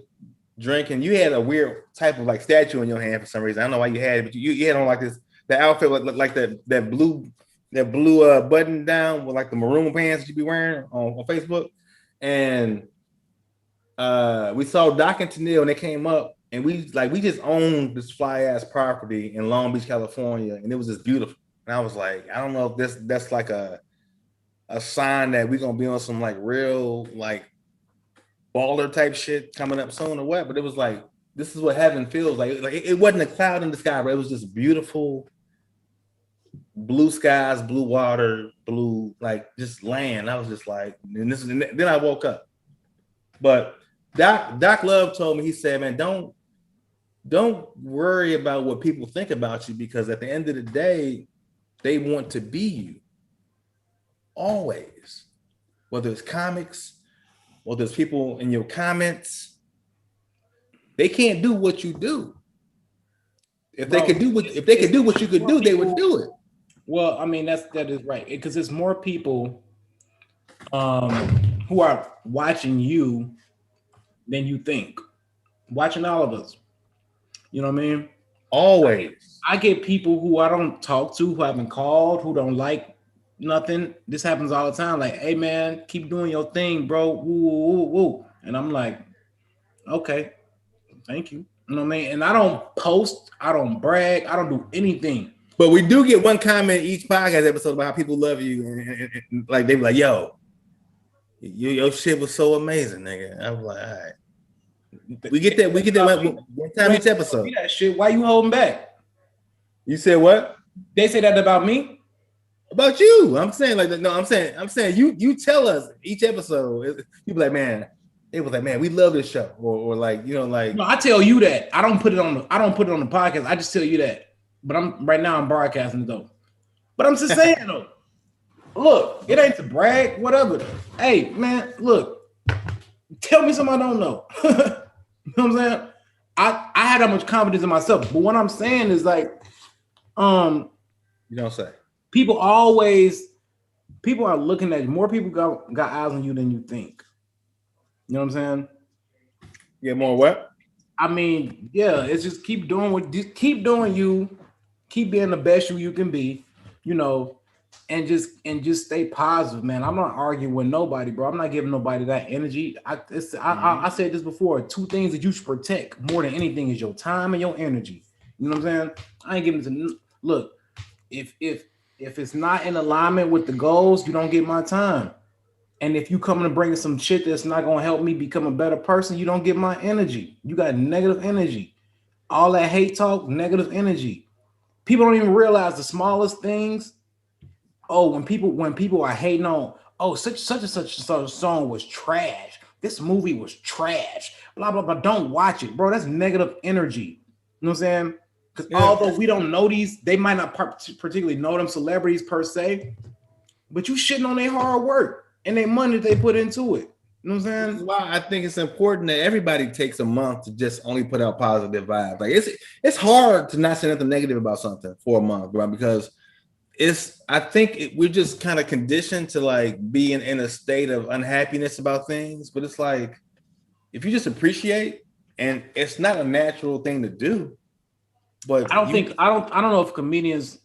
drinking. You had a weird type of like statue in your hand for some reason. I don't know why you had it, but you had on like this, the outfit like that blue button down with like the maroon pants that you be wearing on Facebook. And we saw Doc and Tennille and they came up and we just owned this fly ass property in Long Beach, California, and it was just beautiful. And I was like, I don't know if that's like a sign that we're gonna be on some like real like baller type shit coming up soon or what, but it was like this is what heaven feels like. Like it wasn't a cloud in the sky, but it was just beautiful blue skies, blue water, blue, like just land. I was just like, and then I woke up. But Doc Love told me, he said, man, don't worry about what people think about you, because at the end of the day, they want to be you. Always. Whether it's comics, whether it's people in your comments, they can't do what you do. If they could do what you could do, they would do it. Well, I mean, that is right, because it's more people who are watching you than you think. Watching all of us. You know what I mean? Always. I get people who I don't talk to, who haven't called, who don't like nothing. This happens all the time. Like, hey man, keep doing your thing, bro. Woo, woo, woo. And I'm like, okay, thank you. You know what I mean? And I don't post, I don't brag, I don't do anything. But we do get one comment each podcast episode about how people love you, and like they be like, "Yo, your shit was so amazing, nigga." I was like, "All right." We get that one time each episode. That shit. Why you holding back? You said what? They say that about me? About you? I'm saying like no. I'm saying you tell us each episode. You be like, man. It was like, man, we love this show, or like, you know, like. No, I tell you that. I don't put it on the podcast. I just tell you that. But I'm broadcasting it though. But I'm just saying though. Look, it ain't to brag, whatever. Hey, man, look. Tell me something I don't know. You know what I'm saying? I had that much confidence in myself. But what I'm saying is like, you don't say. People are looking at you. More people got eyes on you than you think. You know what I'm saying? Yeah, more what? I mean, yeah, it's just keep doing you, keep being the best you can be, you know, and just stay positive, man. I'm not arguing with nobody, bro. I'm not giving nobody that energy. I said this before. 2 things that you should protect more than anything is your time and your energy. You know what I'm saying? I ain't giving it to look. If it's not in alignment with the goals, you don't get my time. And if you coming to bring some shit that's not going to help me become a better person, you don't get my energy. You got negative energy. All that hate talk, negative energy. People don't even realize the smallest things. Oh, when people are hating on, oh, such and such song was trash. This movie was trash. Blah, blah, blah. Don't watch it, bro. That's negative energy. You know what I'm saying? Because although we don't know these, they might not particularly know them celebrities per se, but you shitting on their hard work and their money that they put into it. You know what I'm saying? This is why I think it's important that everybody takes a month to just only put out positive vibes. Like it's hard to not say nothing negative about something for a month, right? Because we're just kind of conditioned to like be in a state of unhappiness about things. But it's like, if you just appreciate, and it's not a natural thing to do. But I don't know if comedians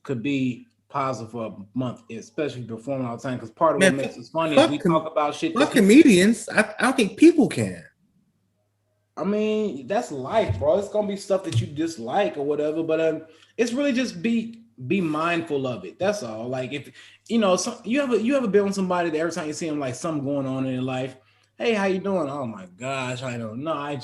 could be positive for a month, especially performing all the time, because part of what makes us funny is we talk about shit. Fuck comedians. I don't think people can. I mean, that's life, bro. It's gonna be stuff that you dislike or whatever, but it's really just be mindful of it. That's all. Like, if you know, you ever been with somebody that every time you see them, like something going on in their life, hey, how you doing? Oh my gosh, I don't know.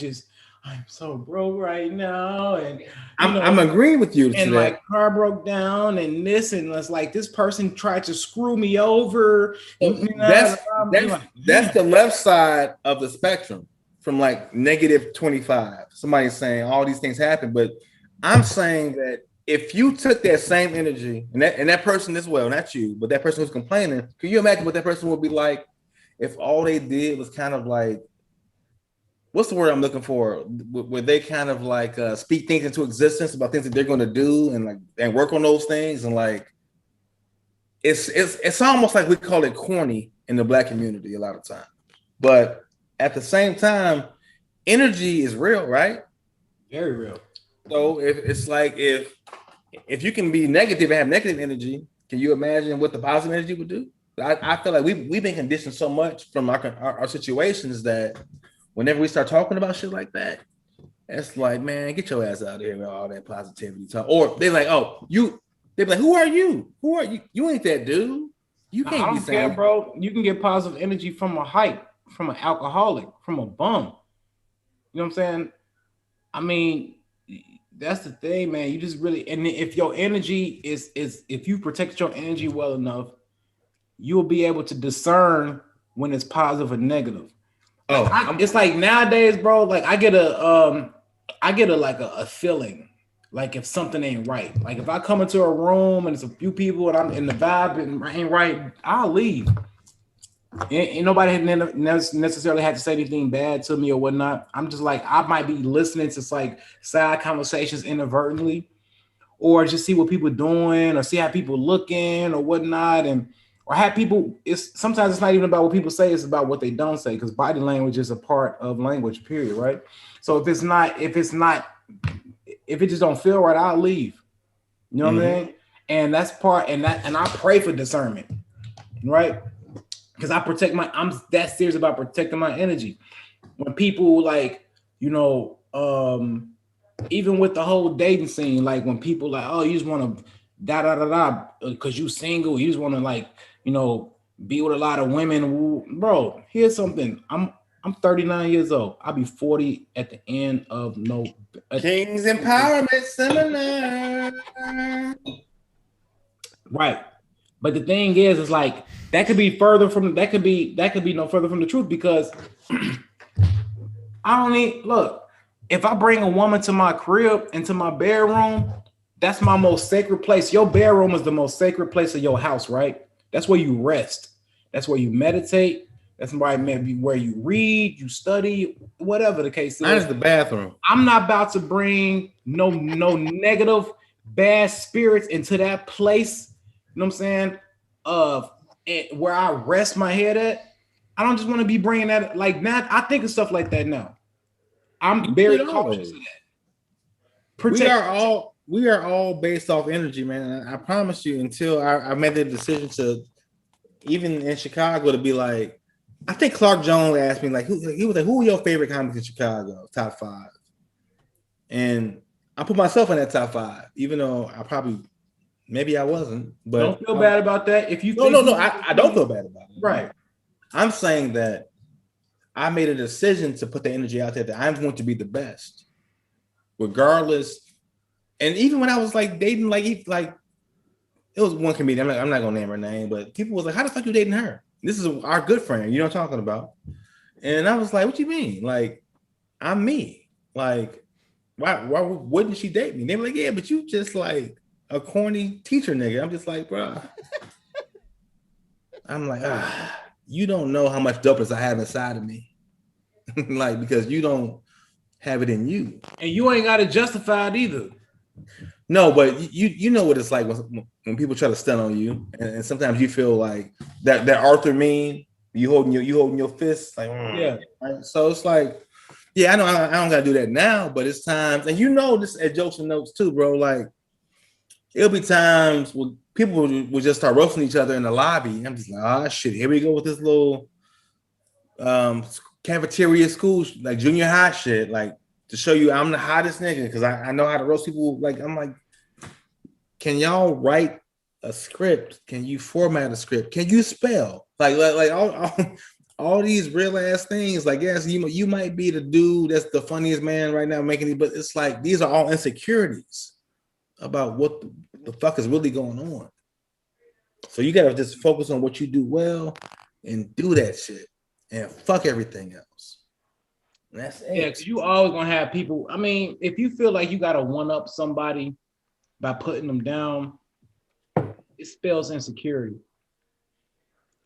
I'm so broke right now, and I'm agreeing with you. And my car broke down, and this, and it's like this person tried to screw me over. That's the left side of the spectrum, from like -25. Somebody's saying all these things happen, but I'm saying that if you took that same energy, and that person as well, not you, but that person who's complaining, can you imagine what that person would be like if all they did was kind of like, what's the word I'm looking for? Where they kind of like speak things into existence about things that they're going to do and work on those things, and like it's almost like we call it corny in the Black community a lot of times, but at the same time, energy is real, right? Very real. So if you can be negative and have negative energy, can you imagine what the positive energy would do? I feel like we've been conditioned so much from our situations that whenever we start talking about shit like that, it's like, man, get your ass out of here with all that positivity talk. Or they're like, they're like, who are you? Who are you? You ain't that dude. You can't be saying, bro. You can get positive energy from a hype, from an alcoholic, from a bum. You know what I'm saying? I mean, that's the thing, man. You just really, and if your energy is if you protect your energy well enough, you'll be able to discern when it's positive or negative. Like it's like nowadays, bro. Like I get a like a feeling, like if something ain't right. Like if I come into a room and it's a few people and I'm in the vibe and ain't right, I'll leave. Ain't nobody had necessarily had to say anything bad to me or whatnot. I'm just like I might be listening to like side conversations inadvertently, or just see what people doing, or see how people looking or whatnot, and or have people. It's sometimes it's not even about what people say; it's about what they don't say, because body language is a part of language. Period. Right. So if it just don't feel right, I'll leave. You know what I mean? And that's part, and I pray for discernment, right? Because I'm that serious about protecting my energy. When people like, even with the whole dating scene, like when people like, oh, you just want to da da da da because you single, you just want to like, be with a lot of women. Bro, here's something. I'm 39 years old. I'll be 40 at the end of King's Empowerment Seminar. Right. But the thing is like that could be no further from the truth, because I don't need look. If I bring a woman to my crib, into my bedroom, that's my most sacred place. Your bedroom is the most sacred place of your house, right? That's where you rest. That's where you meditate. That's maybe where you read, you study, whatever the case is. Mine is the bathroom. I'm not about to bring no negative, bad spirits into that place. You know what I'm saying? Where I rest my head at. I don't just want to be bringing that. Like now, I think of stuff like that now. I'm very cautious of that. We are all based off energy, man. I promise you, until I made the decision to, even in Chicago, to be like, I think Clark Jones asked me, like, he was like, who are your favorite comics in Chicago? Top 5. And I put myself in that top 5, even though maybe I wasn't. But don't feel bad about that. If you I don't feel bad about it. Right. I'm saying that I made a decision to put the energy out there that I'm going to be the best, regardless. And even when I was like dating, like it was one comedian. I'm not gonna name her name, but people was like, "How the fuck you dating her? This is our good friend. You know what I'm talking about?" And I was like, "What you mean? Like, I'm me. Like, why wouldn't she date me?" And they were like, "Yeah, but you just like a corny teacher nigga." I'm just like, bro. I'm like, you don't know how much dopest I have inside of me. Like, because you don't have it in you. And you ain't got to justify it either. No, but you know what it's like when people try to stun on you, and sometimes you feel like that Arthur meme, you holding your fists, like yeah. Right? So it's like, yeah, I know I don't gotta do that now, but it's times, and this at Jokes and Notes too, bro. Like it'll be times when people will just start roasting each other in the lobby. I'm just like, oh shit, here we go with this little cafeteria school, like junior high shit, like to show you I'm the hottest nigga because I know how to roast people. Like I'm like, can y'all write a script? Can you format a script? Can you spell? Like all these real ass things. Like yes, you might be the dude that's the funniest man right now making it, but it's like these are all insecurities about what the fuck is really going on. So you gotta just focus on what you do well and do that shit and fuck everything else. And that's it. Yeah, because you always gonna have people. I mean, if you feel like you gotta one up somebody by putting them down, it spells insecurity.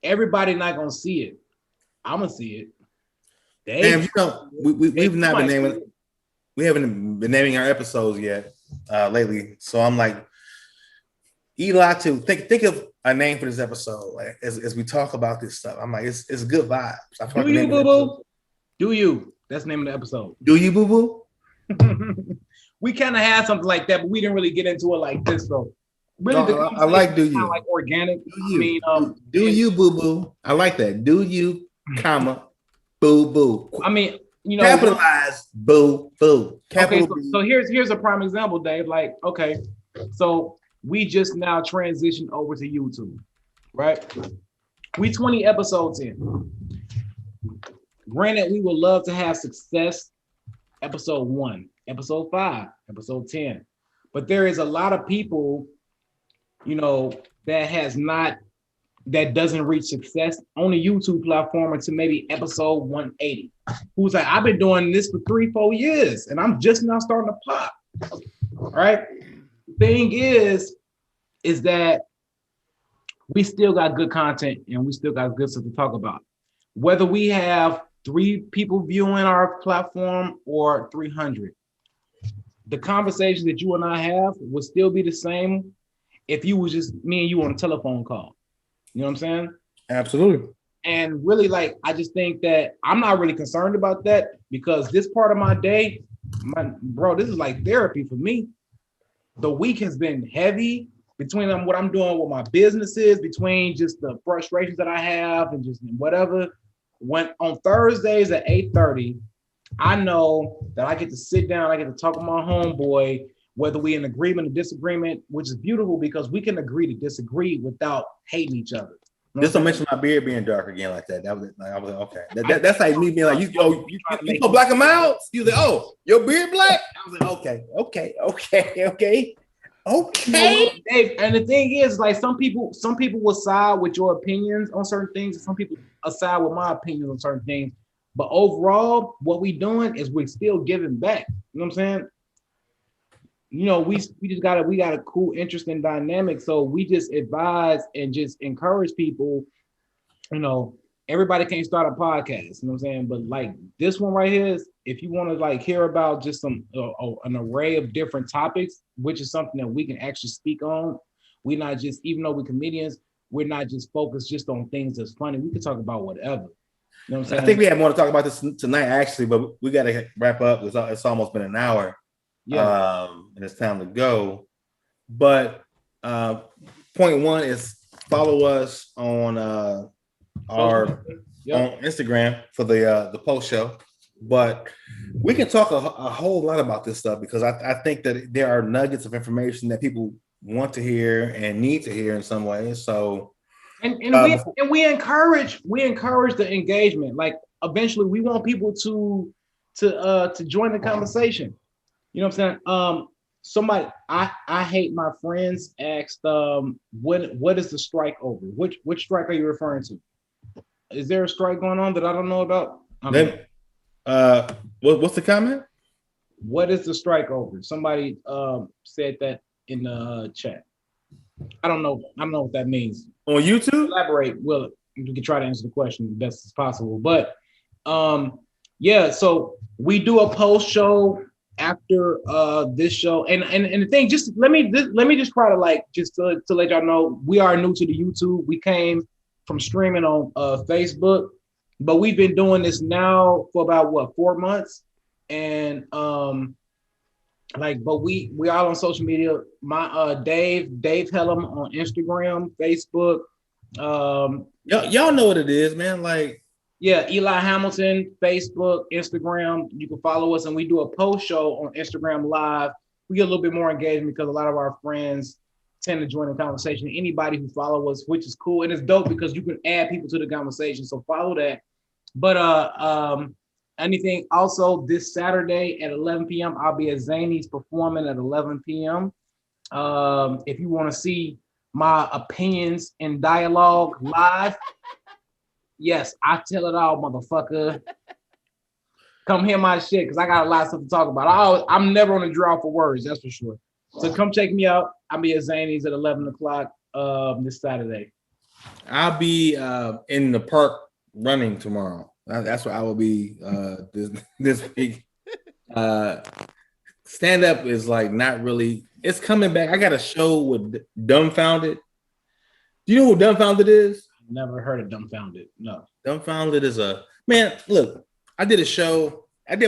Everybody not gonna see it. I'm gonna see it. And we've not been naming. We haven't been naming our episodes yet lately. So I'm like, Eli, to think of a name for this episode, like as we talk about this stuff. I'm like, it's good vibes. Do you, boo boo? Do you? That's the name of the episode. Do you, boo boo? We kind of had something like that, but we didn't really get into it like this, though. Really, I like do you, like organic. Do you, do you, boo boo? I like that. Do you, comma, boo boo. I mean, capitalize boo boo. Okay, so here's a prime example, Dave. Like, okay, so we just now transitioned over to YouTube, right? We 20 episodes in. Granted, we would love to have success episode 1. episode 5, episode 10. But there is a lot of people, that doesn't reach success on the YouTube platform until maybe episode 180. Who's like, I've been doing this for 3-4 years and I'm just now starting to pop. All right. The thing is that we still got good content and we still got good stuff to talk about. Whether we have 3 people viewing our platform or 300, the conversations that you and I have would still be the same if you was just me and you on a telephone call. You know what I'm saying? Absolutely. And really, like, I just think that I'm not really concerned about that because this part of my day, this is like therapy for me. The week has been heavy between what I'm doing with my businesses, between just the frustrations that I have and just whatever. When on Thursdays at 8:30, I know that I get to sit down, I get to talk with my homeboy, whether we in agreement or disagreement, which is beautiful because we can agree to disagree without hating each other. Just don't mention my beard being dark again like that. That was like, I was like, okay. That's like me being like, you go black him out. You like, oh, your beard black. I was like, okay. And the thing is, like, some people will side with your opinions on certain things, and some people side with my opinions on certain things. But overall, what we doing is we're still giving back. You know what I'm saying? We got a cool, interesting dynamic. So we just advise and just encourage people. Everybody can't start a podcast. You know what I'm saying? But like this one right here is, if you want to like hear about just an array of different topics, which is something that we can actually speak on. We're not just, even though we're comedians, we're not just focused just on things that's funny. We can talk about whatever. You know what I'm saying? I think we have more to talk about this tonight, actually, but we got to wrap up. It's almost been an hour. Yeah. And it's time to go. But point one is follow us on on Instagram for the post show. But we can talk a whole lot about this stuff because I think that there are nuggets of information that people want to hear and need to hear in some ways. So we encourage the engagement. Like eventually we want people to join the conversation. You know what I'm saying? Somebody, I hate my friends asked, what is the strike over? Which strike are you referring to? Is there a strike going on that I don't know about? What's the comment? What is the strike over? Somebody said that in the chat. I don't know what that means. On YouTube? Elaborate. Well, you can try to answer the question the best as possible. But so we do a post show after this show, and the thing, just let me just try to like just to let y'all know, we are new to the YouTube. We came from streaming on Facebook, but we've been doing this now for about 4 months, and but we all on social media. My Dave Helem on Instagram, Facebook. Y'all know what it is, man. Like, yeah, Eli Hamilton, Facebook, Instagram. You can follow us, and we do a post show on Instagram Live. We get a little bit more engagement because a lot of our friends tend to join the conversation. Anybody who follow us, which is cool, and it's dope because you can add people to the conversation. So follow that. But anything also this Saturday at 11 p.m. I'll be at Zany's performing at 11 p.m. If you want to see my opinions and dialogue live. Yes, I tell it all, motherfucker. Come hear my shit because I got a lot of stuff to talk about. I'm never on the draw for words, that's for sure. So come check me out. I'll be at Zany's at 11 o'clock this Saturday. I'll be in the park running tomorrow. That's where I will be this week. Stand up is like not really. It's coming back. I got a show with Dumbfounded. Do you know who Dumbfounded is? Never heard of Dumbfounded. No. Dumbfounded is a man. Look, I did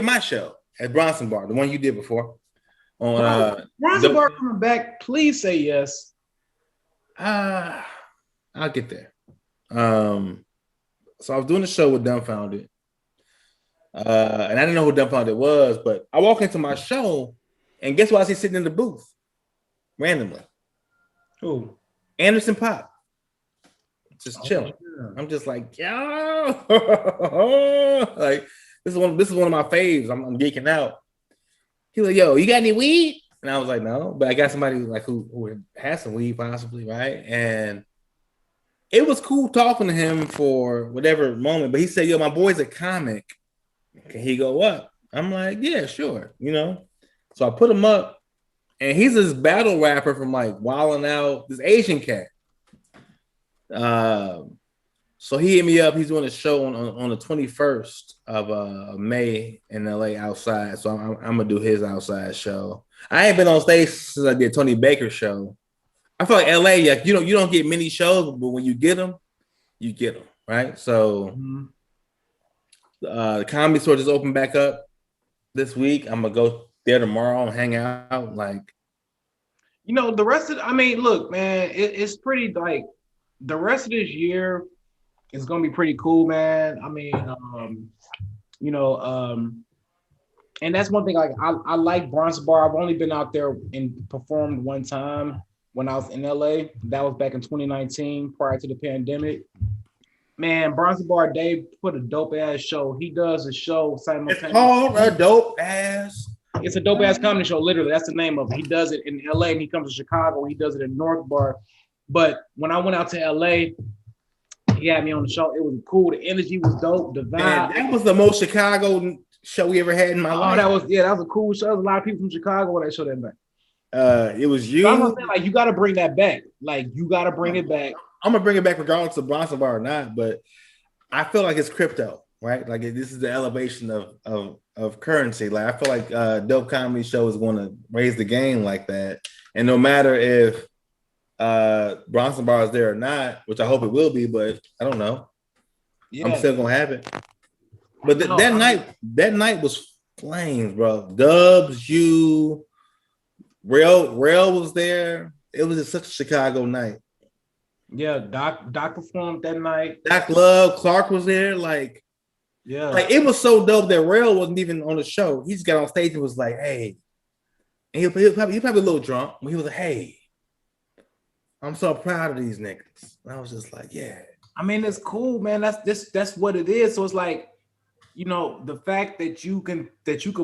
my show at Bronson Bar, the one you did before. On Bronson Bar coming back. Please say yes. I'll get there. So I was doing a show with Dumbfounded. And I didn't know who Dumbfounded was, but I walk into my show, and guess what I see sitting in the booth? Randomly. Who? Anderson .Paak. Just chilling. Yeah. I'm just like, yo, like this is one of my faves. I'm geeking out. He was like, yo, you got any weed? And I was like, no, but I got somebody like who has some weed possibly, right? And it was cool talking to him for whatever moment. But he said, yo, my boy's a comic. Can he go up? I'm like, yeah, sure. So I put him up, and he's this battle rapper from like Wildin' Out, this Asian cat. So he hit me up. He's doing a show on the 21st of May in LA outside. So I'm gonna do his outside show. I ain't been on stage since I did Tony Baker's show. I feel like LA, like you don't get many shows, but when you get them, right? So the Comedy Store just opened back up this week. I'm gonna go there tomorrow and hang out. Like, the rest of, look, man, it's pretty like the rest of this year is gonna be pretty cool, man. And that's one thing. Like, I like Bronson Bar. I've only been out there and performed one time when I was in LA. That was back in 2019, prior to the pandemic. Man, Bronson Bar Dave put a dope ass show. He does a show simultaneously. It's called a dope ass. It's a dope ass comedy show. Literally, that's the name of it. He does it in LA, and he comes to Chicago. He does it in North Bar. But when I went out to LA, he had me on the show. It was cool. The energy was dope. The vibe. Man, that was the most Chicago show we ever had in my life. That was a cool show. There was a lot of people from Chicago when they showed that back. It was you. I'm gonna say, like, you got to bring that back. Like, you got to bring it back. I'm gonna bring it back regardless of Bronson Bar or not. But I feel like it's crypto, right? Like this is the elevation of currency. Like I feel like dope comedy show is going to raise the game like that. And no matter if Bronson Bar is there or not, which I hope it will be, but I don't know. Yeah. I'm still gonna have it. But that night was flames, bro. Dubs, you, Rail was there. It was just such a Chicago night. Yeah, Doc performed that night. Doc Love, Clark was there. Like, yeah, like it was so dope that Rail wasn't even on the show. He just got on stage and was like, "Hey," and he probably a little drunk, but he was like, "Hey, I'm so proud of these niggas." And I was just like, "Yeah." It's cool, man. That's what it is. So it's like, the fact that you can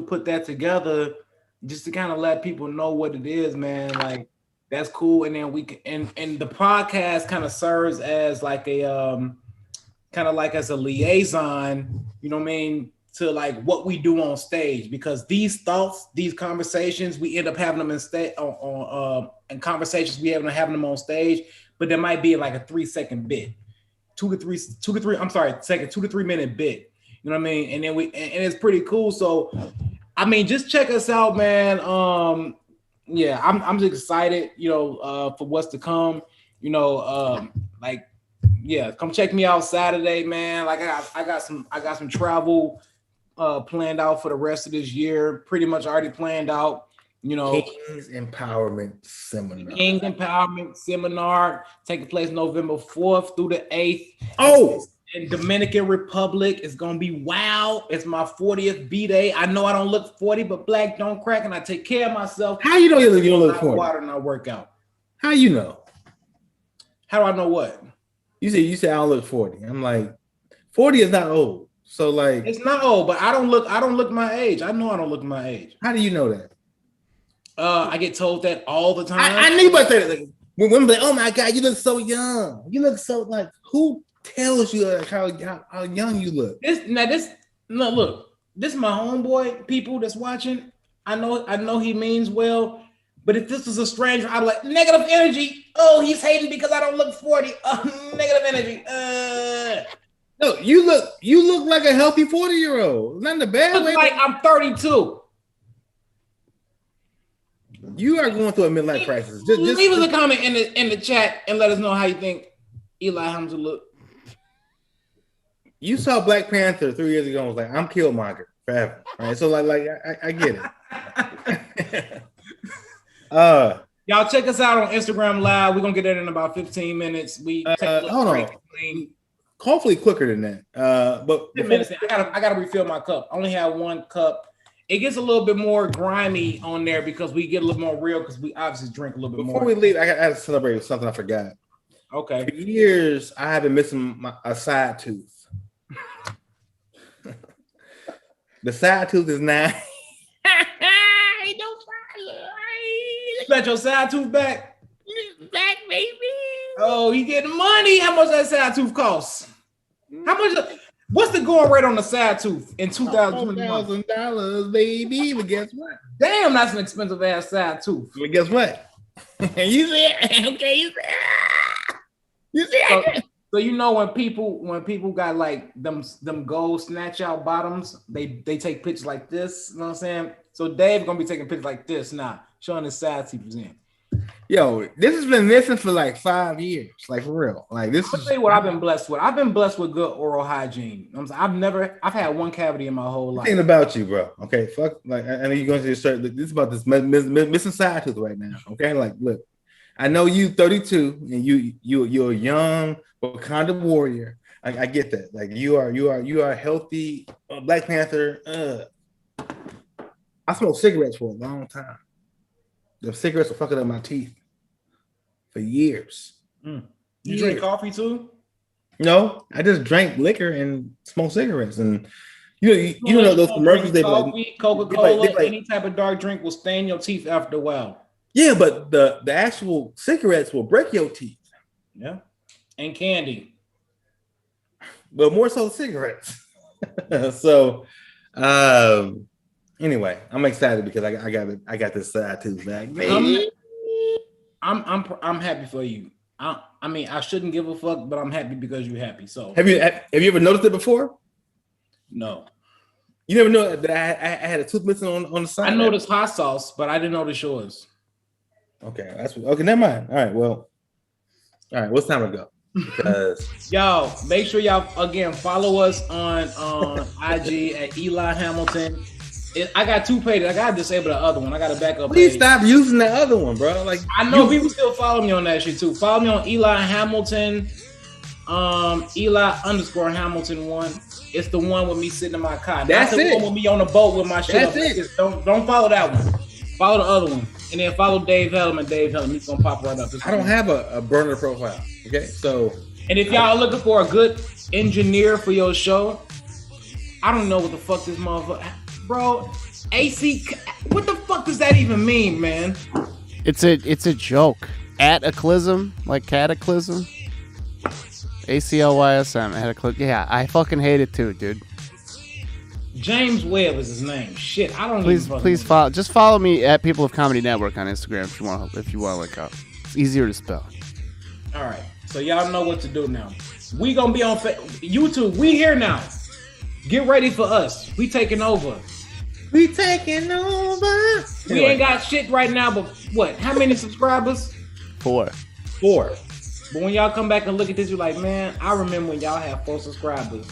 put that together just to kind of let people know what it is, man. Like, that's cool. And then we can, and the podcast kind of serves as like a as a liaison, to like what we do on stage, because these thoughts, these conversations, we end up having them in conversations we having them on stage, but there might be like a 3-second bit, 2 to 3 minute bit. You know what I mean? And then and it's pretty cool. So, just check us out, man. Yeah, I'm just excited, for what's to come. Come check me out Saturday, man. Like I got some travel planned out for the rest of this year. Pretty much already planned out. King's Empowerment Seminar. King's Empowerment Seminar taking place November 4th through the 8th. Oh. In Dominican Republic. It's gonna be wow. It's my 40th B-Day. I know I don't look 40, but black don't crack, and I take care of myself. How you know you don't look 40? Water and I work out. How you know? How do I know what? You say I don't look 40. I'm like, 40 is not old. So like, it's not old, but I don't look my age. I know I don't look my age. How do you know that? I get told that all the time. I knew about that. Like, when women like, oh my God, you look so young. You look so like, who tells you like how young you look? Look, this is my homeboy. People that's watching, I know he means well, but if this was a stranger, I'm like, negative energy. Oh, he's hating because I don't look 40. Negative energy. No, you look like a healthy 40-year-old. Not in a bad way. Like I'm 32. You are going through a midlife crisis. Just leave us a comment in the chat and let us know how you think Eli Hamilton look. You saw Black Panther 3 years ago and was like, I'm Killmonger forever. Right? So like I get it. Y'all check us out on Instagram Live. We're gonna get that in about 15 minutes. We hold on. Hopefully quicker than that. But 10 minutes. I gotta refill my cup. I only have one cup. It gets a little bit more grimy on there because we get a little more real because we obviously drink a little bit more. Before we leave, I got to celebrate with something I forgot. Okay. For years, I have been missing a side tooth. The side tooth is now got your side tooth back? Back, baby. Oh, he getting money. How much that side tooth costs? How much? What's the going rate on the side tooth in 2021? $4,000, baby. But guess what? Damn, that's an expensive ass side tooth. But guess what? You see it? Okay, you see it? You see it? So you know when people got like them gold snatch out bottoms, they take pictures like this. You know what I'm saying? So Dave gonna be taking pictures like this now, showing his side teeth in. Yo, this has been missing for like 5 years, like for real. Like this I'll tell you what I've been blessed with. I've been blessed with good oral hygiene. I've had one cavity in my whole life. Thinking about you, bro. Okay, fuck. Like I know you're going to start. This is about this missing side tooth right now. Okay, like look, I know you 32 and you're a young Wakanda warrior. I get that. Like you are healthy. Black Panther. I smoked cigarettes for a long time. The cigarettes were fucking up my teeth for years. You drink coffee too? No, I just drank liquor and smoked cigarettes. And you know those commercials they coffee, Coca-Cola, any type of dark drink will stain your teeth after a while. Yeah, but the actual cigarettes will break your teeth. Yeah, and candy. But more so cigarettes. So, anyway, I'm excited because I got this side tooth back. I'm happy for you. I mean, I shouldn't give a fuck, but I'm happy because you're happy. So have you ever noticed it before? No. You never know that I had a tooth missing on the side. I noticed hot sauce, but I didn't notice yours. Okay, okay. Never mind. All right. Well, all right. What's time to go? Because y'all make sure y'all again follow us on IG at Eli Hamilton. I got 2 pages. I gotta disable the other one. I gotta back up. Please stop using the other one, bro. Like I know people still follow me on that shit too. Follow me on Eli Hamilton, Eli_Hamilton 1. It's the one with me sitting in my car. That's the one with me on the boat with my shit. That's up. it. Don't follow that one. Follow the other one, and then follow Dave Helem and Dave Helem. He's gonna pop right up. I don't have a burner profile. Okay, so and if y'all are looking for a good engineer for your show, I don't know what the fuck this motherfucker, bro. AC, what the fuck does that even mean, man? It's a joke. Ataclysm, like cataclysm. ACLYSM, ataclysm. Yeah, I fucking hate it too, dude. James Webb is his name. Shit, I don't. Please follow. Just follow me at People of Comedy Network on Instagram if you want to look up. It's easier to spell. All right, so y'all know what to do now. We gonna be on YouTube. We here now. Get ready for us. We taking over. We taking over. We ain't got shit right now, but what? How many subscribers? 4. But when y'all come back and look at this, you're like, man, I remember when y'all had 4 subscribers.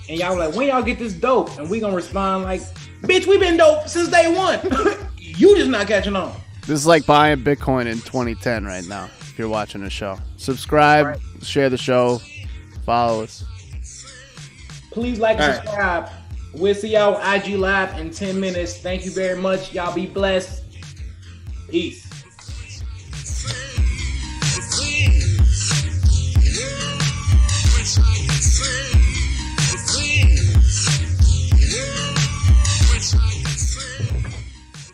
And y'all were like, when y'all get this dope? And we gonna respond like, bitch, we been dope since day one. You just not catching on. This is like buying Bitcoin in 2010 right now, if you're watching the show. Subscribe, share the show, follow us. Please like and subscribe. We'll see y'all on IG Live in 10 minutes. Thank you very much. Y'all be blessed. Peace.